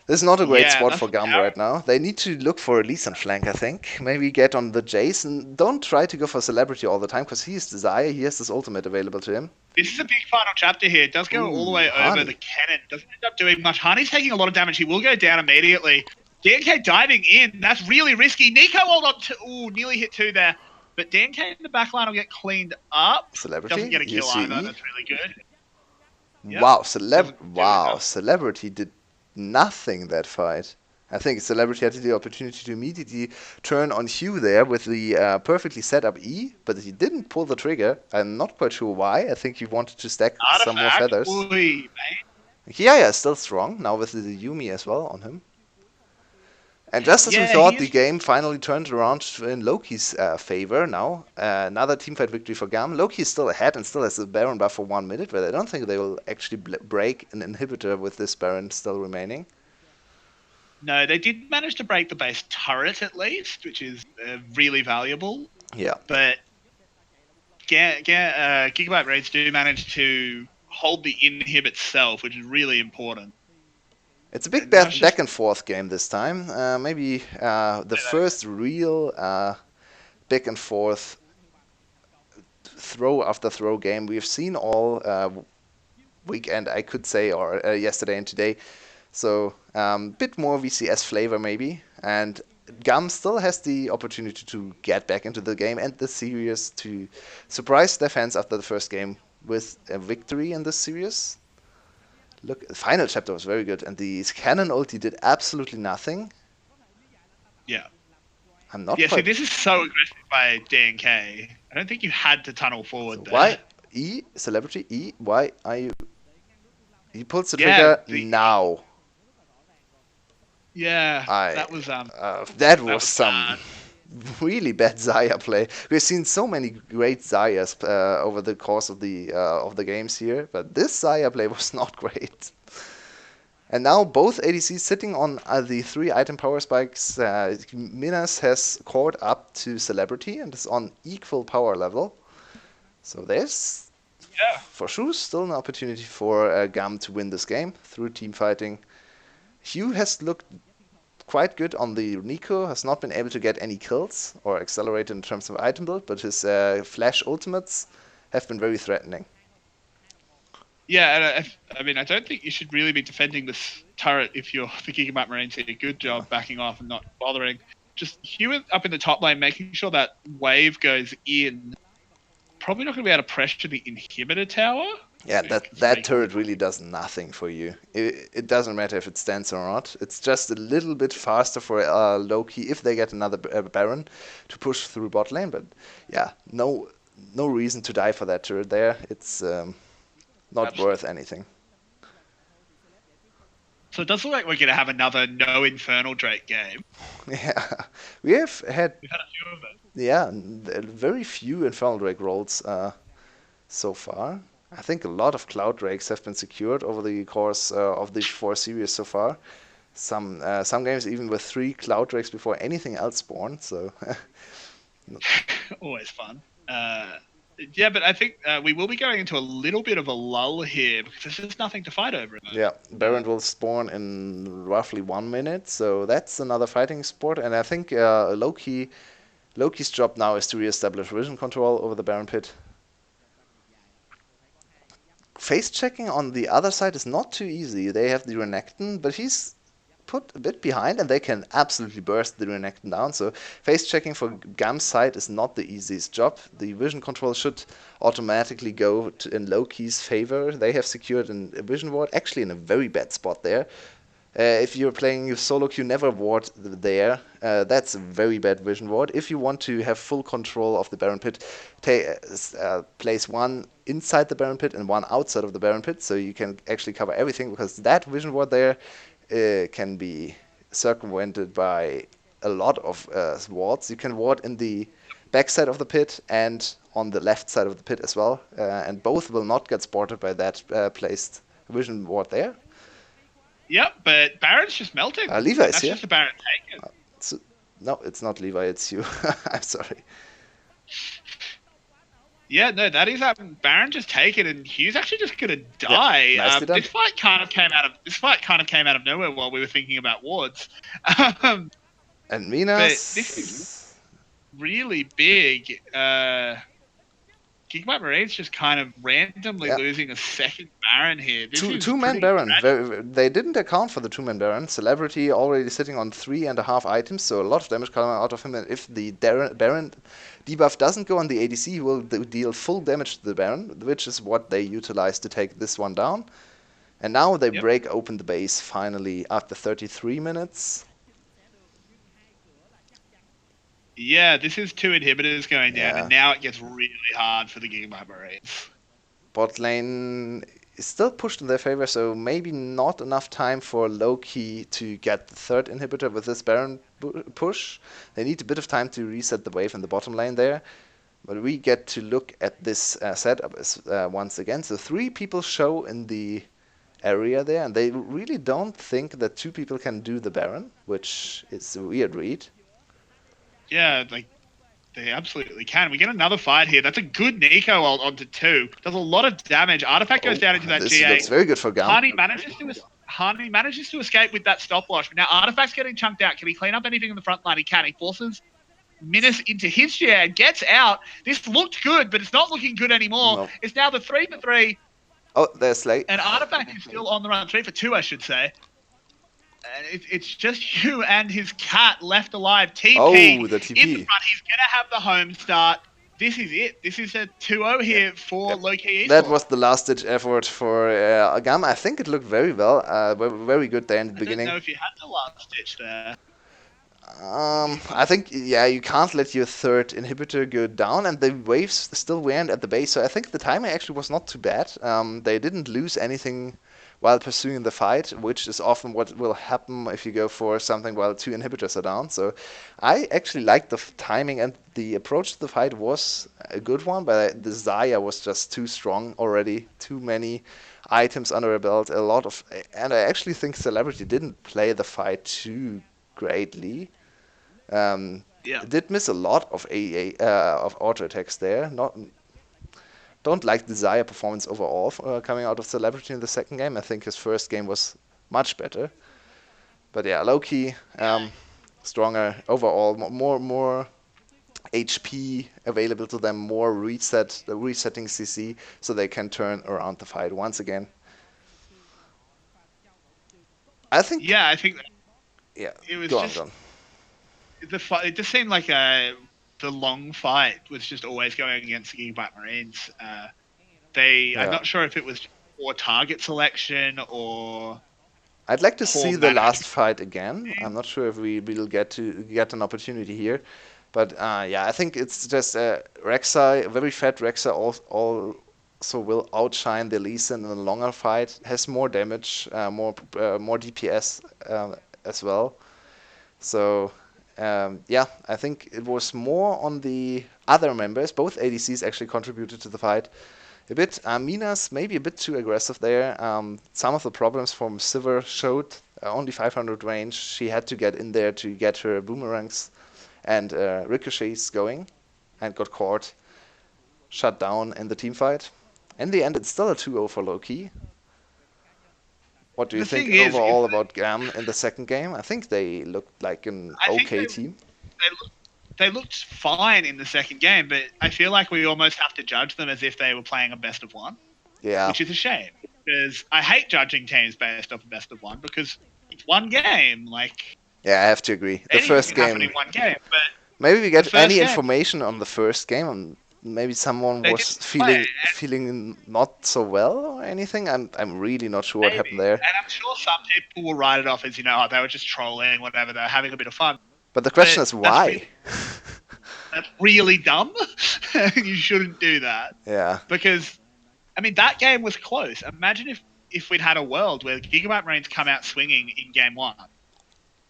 This is not a great Yeah, spot that's for the GAM power. right now. They need to look for a Lee Sin flank, I think. Maybe get on the Jace, and don't try to go for Celebrity all the time, because he is Desire, he has this ultimate available to him. This is a big final chapter here. It does go all the Ooh, way over Honey. the cannon. Doesn't end up doing much. Honey's taking a lot of damage. He will go down immediately. DNK diving in. That's really risky. Nico hold on to. Ooh, nearly hit 2 there. But DNK in the back line will get cleaned up. Celebrity, Doesn't get a kill either. UCE. That's really good. Yep. Wow, Doesn't do Wow, enough. Celebrity did nothing that fight. I think Celebrity had the opportunity to immediately turn on Hugh there with the perfectly set up E, but he didn't pull the trigger. I'm not quite sure why. I think he wanted to stack some more Artifact, feathers. oi, mate. Yeah, still strong, now with the Yumi as well on him. And just as we Yeah, he thought, the is. game finally turned around in Loki's favor now. Another teamfight victory for GAM. Loki is still ahead and still has the Baron buff for 1 minute, but I don't think they will actually break an inhibitor with this Baron still remaining. No, they did manage to break the base turret at least, which is really valuable. Yeah. But Gigabyte Raids do manage to hold the inhib itself, which is really important. It's a big And now it's back just and forth game this time. Maybe the first real back and forth throw after throw game we've seen all weekend, I could say, or yesterday and today. So bit more VCS flavor maybe, and GAM still has the opportunity to get back into the game and the series to surprise their fans after the first game with a victory in this series. Look, the final chapter was very good, and the cannon ulti did absolutely nothing. yeah. I'm not Yeah, see, quite. this is so aggressive by DNK. I don't think you had to tunnel So forward there. why Celebrity E? Why are you? He pulls the Yeah, trigger now. yeah, I that was that that was was some bad. really bad Zarya play. We've seen so many great Zaryas over the course of the games here, but this Zarya play was not great. And now both ADCs sitting on the 3 item power spikes. Minas has caught up to Celebrity and is on equal power level. So there's Yeah, for sure still an opportunity for GAM to win this game through team fighting. Hugh has looked quite good on the Nico, has not been able to get any kills or accelerate in terms of item build, but his flash ultimates have been very threatening. yeah, and I mean, I don't think you should really be defending this turret if you're the Gigabyte Marines did a good job backing off and not bothering. Just Hewitt up in the top lane, making sure that wave goes in. Probably not going to be able to pressure the inhibitor tower. Yeah, Like, it's that making turret really does nothing for you. It doesn't matter if it stands or not. It's just a little bit faster for Loki if they get another Baron to push through bot lane. But yeah, no reason to die for that turret there. It's not absolutely. worth anything. So it does look like we're going to have another no Infernal Drake game. Yeah, we have had We've had a few of it. very few Infernal Drake rolls so far. I think a lot of Cloud Drakes have been secured over the course of the 4 series so far. Some games even with 3 Cloud Drakes before anything else spawned. So Always fun. Yeah, but I think we will be going into a little bit of a lull here because there's just nothing to fight over at the yeah, moment. Baron will spawn in roughly 1 minute. So that's another fighting sport. And I think Loki's job now is to reestablish vision control over the Baron pit. Face checking on the other side is not too easy. They have the Renekton, but he's put a bit behind and they can absolutely burst the Renekton down. So face checking for GAM's side is not the easiest job. The vision control should automatically go in Loki's favor. They have secured a vision ward, actually in a very bad spot there. If you're playing your solo queue, never ward there. That's a very bad vision ward. If you want to have full control of the Baron Pit, place one inside the Baron Pit and one outside of the Baron Pit, so you can actually cover everything, because that vision ward there can be circumvented by a lot of wards. You can ward in the backside of the pit and on the left side of the pit as well, and both will not get spotted by that placed vision ward there. Yep, but Baron's just melting. Levi And is that's here. just a Baron taken. No, it's not Levi, it's you. I'm sorry. Yeah, no, that is Baron just taken, and Hugh's actually just gonna die. Yeah, nicely done. This fight kind of came out of nowhere while we were thinking about wards. And But this is Minas. really big. Gigabyte Marine's just kind of randomly Yeah. losing a second Baron here. This is Two-man pretty Baron. tragic. They didn't account for the two-man Baron. Celebrity already sitting on 3.5 items, so a lot of damage coming out of him. And if the Baron debuff doesn't go on the ADC, he will deal full damage to the Baron, which is what they utilize to take this one down. And now they Yep. break open the base finally after 33 minutes. Yeah, this is two inhibitors going down, and Yeah, now it gets really hard for the Gigabyte Marines. bot lane is still pushed in their favor, so maybe not enough time for Loki to get the third inhibitor with this Baron push. They need a bit of time to reset the wave in the bottom lane there. But we get to look at this setup once again. So three people show in the area there, and they really don't think that two people can do the Baron, which is a weird read. Yeah, like they absolutely can. We get another fight here. That's a good Nico onto two. Does a lot of damage. Artifact goes Oh, down into that this GA. looks very good for GAM. Hani manages to escape with that stopwatch. But now Artifact's getting chunked out. Can he clean up anything in the front line? He can. He forces Minas into his GA and gets out. This looked good, but it's not looking good anymore. No. It's now the 3-for-3, Oh, there's Slay. and Artifact is still on the run. 3-for-2, I should say. And it's just you and his cat left alive. TP Oh, the in the TP. front. He's going to have the home start. This is it. This is a 2-0 here for Yep. Loki That Esports. was the last ditch effort for GAM. I think it looked very well, very good there in the I don't beginning. know if you had the last ditch there. I think, yeah, you can't let your third inhibitor go down, and the waves still weren't at the base, so I think the timing actually was not too bad. They didn't lose anything while pursuing the fight, which is often what will happen if you go for something while two inhibitors are down. So I actually liked the timing, and the approach to the fight was a good one, but the Zaya was just too strong already. Too many items under her belt, a lot of, and I actually think Celebrity didn't play the fight too greatly. Yeah. Did miss a lot of of auto attacks there. Not don't like the Zaya performance overall coming out of Celebrity in the second game. I think his first game was much better. But yeah, Loki stronger overall, more HP available to them, more resetting CC, so they can turn around the fight once again. I think, Yeah, I think yeah, it was go on, just go on. the fight. It just seemed like the long fight was just always going against the Gigabyte Marines. I'm Yeah. not sure if it was poor target selection or I'd like to poor see the last management. fight again. I'm not sure if we will get an opportunity here, but yeah, I think it's just Rek'Sai, very fat Rek'Sai, also will outshine the Lee Sin in a longer fight. Has more damage, more DPS as well. So yeah, I think it was more on the other members. Both ADCs actually contributed to the fight a bit. Minas maybe a bit too aggressive there. Some of the problems from Sivir showed only 500 range. She had to get in there to get her boomerangs and ricochets going, and got caught, shut down in the team fight. In the end, it's still a 2-0 for Loki. What do you The think thing is overall about GAM in the second game? I think they looked like an I think okay team. they looked fine in the second game, but I feel like we almost have to judge them as if they were playing a best of one, Yeah, which is a shame because I hate judging teams based off a best of one because it's one game. Like yeah, I have to agree. The anything first can happen in game, one game, but maybe we the get first any game information on the first game, and maybe someone they was didn't play. feeling not so well or anything. I'm really not sure what Maybe. happened there. And I'm sure some people will write it off as, oh, they were just trolling, whatever, they're having a bit of fun. But the question But is why? that's really dumb. You shouldn't do that. Yeah, Because, I mean, that game was close. Imagine if we'd had a world where Gigabyte Marines come out swinging in game one.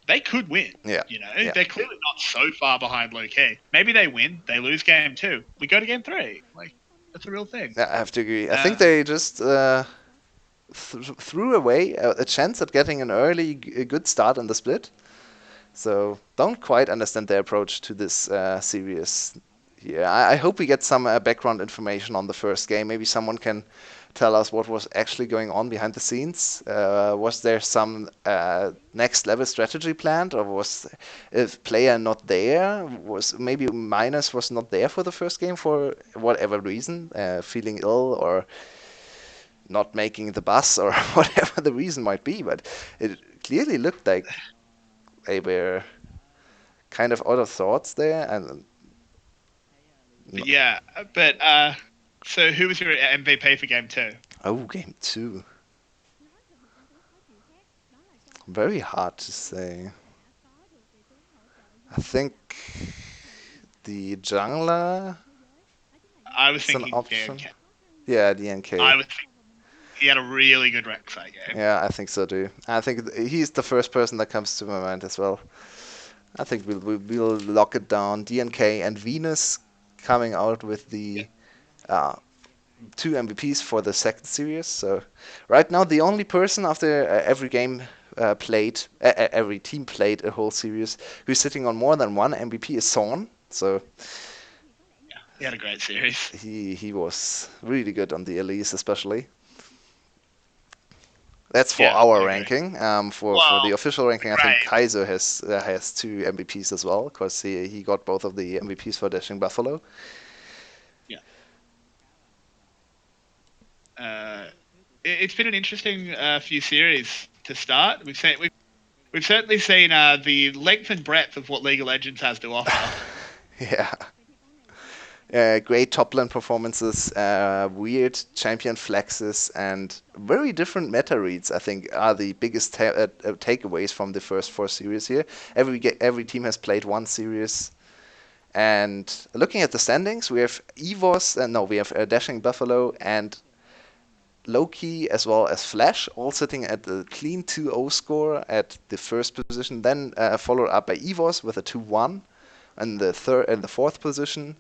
They could win. yeah, yeah. They're clearly not so far behind low key. Maybe they win, they lose game two. We go to game three. Like, that's a real thing. Yeah, I have to agree. I think Uh, they just threw away a chance at getting an a good start in the split. So don't quite understand their approach to this series here. I hope we get some background information on the first game. Maybe someone can tell us what was actually going on behind the scenes. Was there some next level strategy planned, or was a player not there? Was maybe Minus was not there for the first game for whatever reason, feeling ill or not making the bus or whatever the reason might be. But it clearly looked like they were kind of out of thoughts there, and yeah, but so who was your MVP for game two? oh, game two, very hard to say. I think the jungler I was is an thinking option. DNK. Yeah, DNK. I was thinking he had a really good Rek'Sai game. Yeah, I think so too. I think he's the first person that comes to my mind as well. I think we'll lock it down. DNK and Venus coming out with Yeah. the uh, two MVPs for the second series. So right now the only person after every game played, every team played a whole series who's sitting on more than one MVP is Sorn. So Yeah, he had a great series. he was really good on the Elise especially. That's for Yeah, I our agree. ranking. For the Well, official ranking, I think great. Kaiser has two MVPs as well because he got both of the MVPs for Dashing Buffalo. Yeah. Uh, it's been an interesting few series to start. We've certainly seen the length and breadth of what League of Legends has to offer. Yeah. Great top lane performances, weird champion flexes, and very different meta reads. I think are the biggest takeaways from the first four series here. Every team has played one series, and looking at the standings, we have Evos. No, we have Dashing Buffalo and Loki as well as Flash, all sitting at a clean 2-0 score at the first position. Then followed up by Evos with a 2-1 and the third and the fourth position.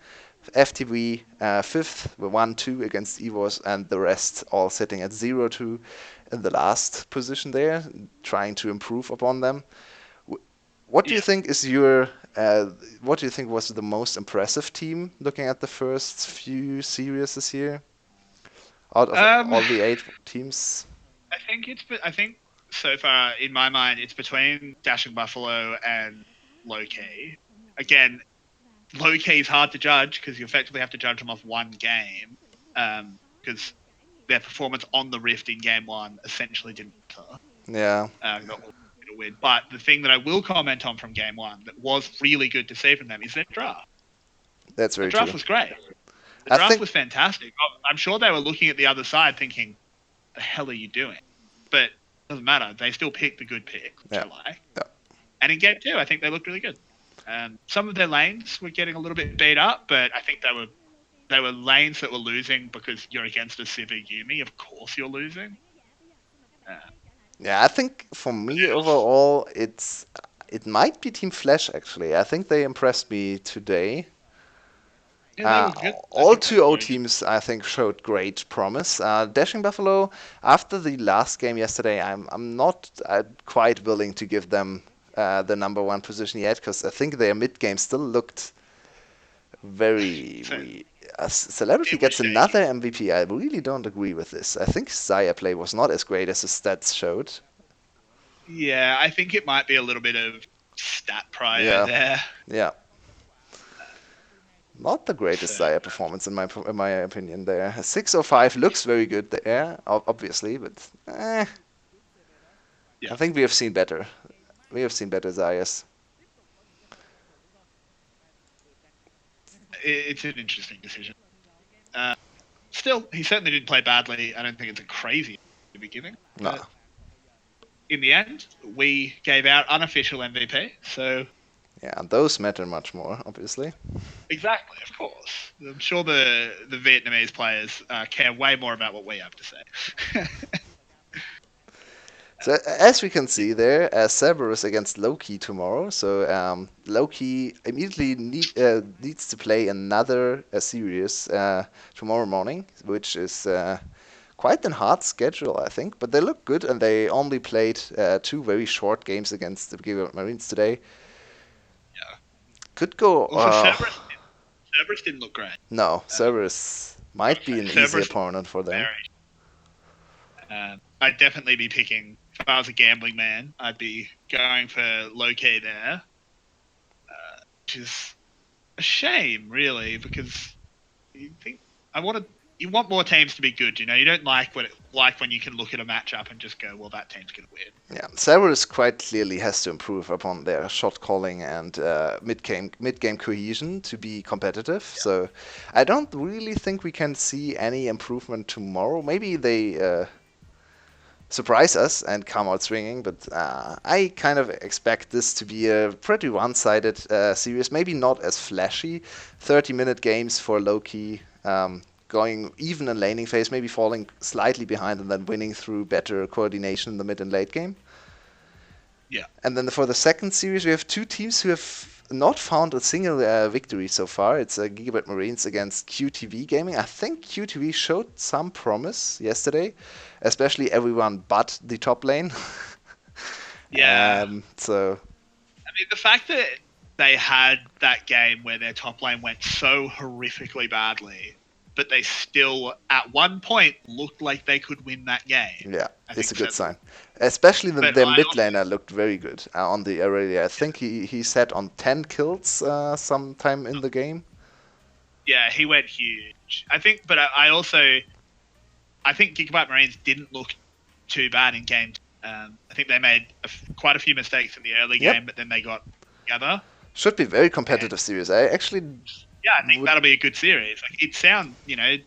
FTV fifth, 1-2 against EVOS, and the rest all sitting at 0-2 in the last position there, trying to improve upon them. What do you Yeah. think is what do you think was the most impressive team looking at the first few series this year out of Um, all the 8 teams? I think so far in my mind it's between Dashing Buffalo and Loki. Again, Loki is hard to judge because you effectively have to judge them off one game. Because their performance on the Rift in game one essentially didn't matter. Yeah, Got to win. But the thing that I will comment on from game one that was really good to see from them is their draft. that's The very draft true. was great. The I draft think was fantastic. I'm sure they were looking at the other side thinking, the hell are you doing? But it doesn't matter. They still picked the good pick, which yeah, I like. yeah, And in game two, I think they looked really good. Some of their lanes were getting a little bit beat up, but I think they were lanes that were losing because you're against a Civi Yumi. Of course, you're losing. Uh, yeah. I think for me else? overall, it might be Team Flash actually. I think they impressed me today. Yeah, they Uh, were good. I all think they were 2-0 very good. teams, I think, showed great promise. Dashing Buffalo, after the last game yesterday, I'm not quite willing to give them the number one position yet because I think their mid game still looked very. So Celebrity it was gets another shaky. MVP. I really don't agree with this. I think Zaya play was not as great as his stats showed. Yeah, I think it might be a little bit of stat prio Yeah, there. yeah. Not the So greatest Zaya performance in my opinion. There, 605 looks very good there, obviously, but yeah, I think we have seen better. We have seen better Zayas. it's an interesting decision. Uh, Still, he certainly didn't play badly. I don't think it's a crazy to be giving, No, but in the end, we gave out unofficial MVP. So yeah, and those matter much more, obviously. exactly, of course, I'm sure the Vietnamese players care way more about what we have to say. So as we can see there, Cerberus against Loki tomorrow. So Loki immediately needs to play another series tomorrow morning, which is quite a hard schedule, I think. But they look good, and they only played 2 very short games against the Gigant Marines today. Yeah. Could go. Also, Cerberus didn't look great. No, Uh, Cerberus Gotta might be an say, easy Cerberus looked opponent for them. very. I'd definitely be picking. If I was a gambling man, I'd be going for Loki there, which is a shame, really, because you think I want to. You want more teams to be good, you know. You don't like when you can look at a matchup and just go, "Well, that team's gonna win." Yeah, Cerberus quite clearly has to improve upon their shot calling and mid game cohesion to be competitive. So I don't really think we can see any improvement tomorrow. Maybe surprise us and come out swinging. But I kind of expect this to be a pretty one-sided series. Maybe not as flashy. 30-minute games for low key. Going even in laning phase, maybe falling slightly behind and then winning through better coordination in the mid and late game. Yeah. And then for the second series, we have two teams who have not found a single victory so far. It's Gigabit Marines against QTV Gaming. I think QTV showed some promise yesterday, especially everyone but the top lane. Yeah. So I mean, the fact that they had that game where their top lane went so horrifically badly, but they still, at one point, looked like they could win that game, yeah, I it's think a good says a sign. lot. Especially But their I mid also, laner looked very good on the array. I think he sat on 10 kills sometime in the game. yeah, he went huge. I think, but I think Gigabyte Marines didn't look too bad in game. I think they made quite a few mistakes in the early Yep, game, but then they got together. should be very And competitive series. I actually yeah, I think would. that'll be a good series. Like it sounds,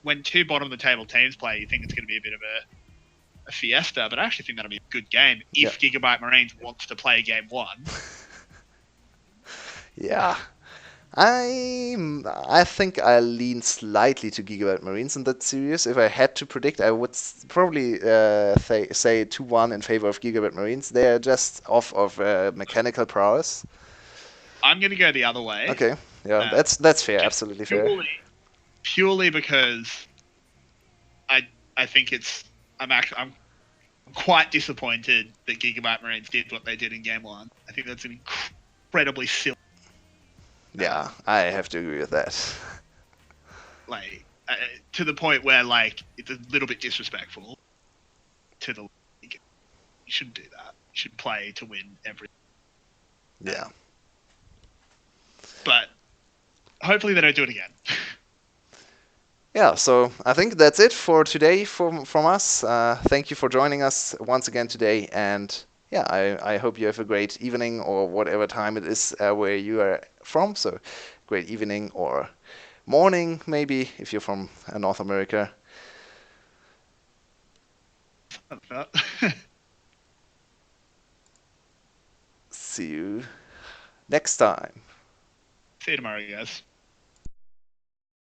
when two bottom of the table teams play, you think it's going to be a bit of a fiesta, but I actually think that'll be a good game Yeah, if Gigabyte Marines wants to play game one. yeah. I think I lean slightly to Gigabyte Marines in that series. If I had to predict, I would probably say 2-1 in favor of Gigabyte Marines. They are just off of mechanical prowess. I'm going to go the other way, Okay, yeah, uh, that's fair, just absolutely fair. purely because I I think I'm quite disappointed that Gigabyte Marines did what they did in game one. I think that's an incredibly silly, Yeah, I have to agree with that. like to the point where like it's a little bit disrespectful to the league. You shouldn't do that. You should play to win every. Yeah. But hopefully they don't do it again. Yeah, so I think that's it for today from us. Thank you for joining us once again today, and yeah, I hope you have a great evening or whatever time it is where you are from. So, great evening or morning maybe if you're from North America. See you next time. See you tomorrow, guys.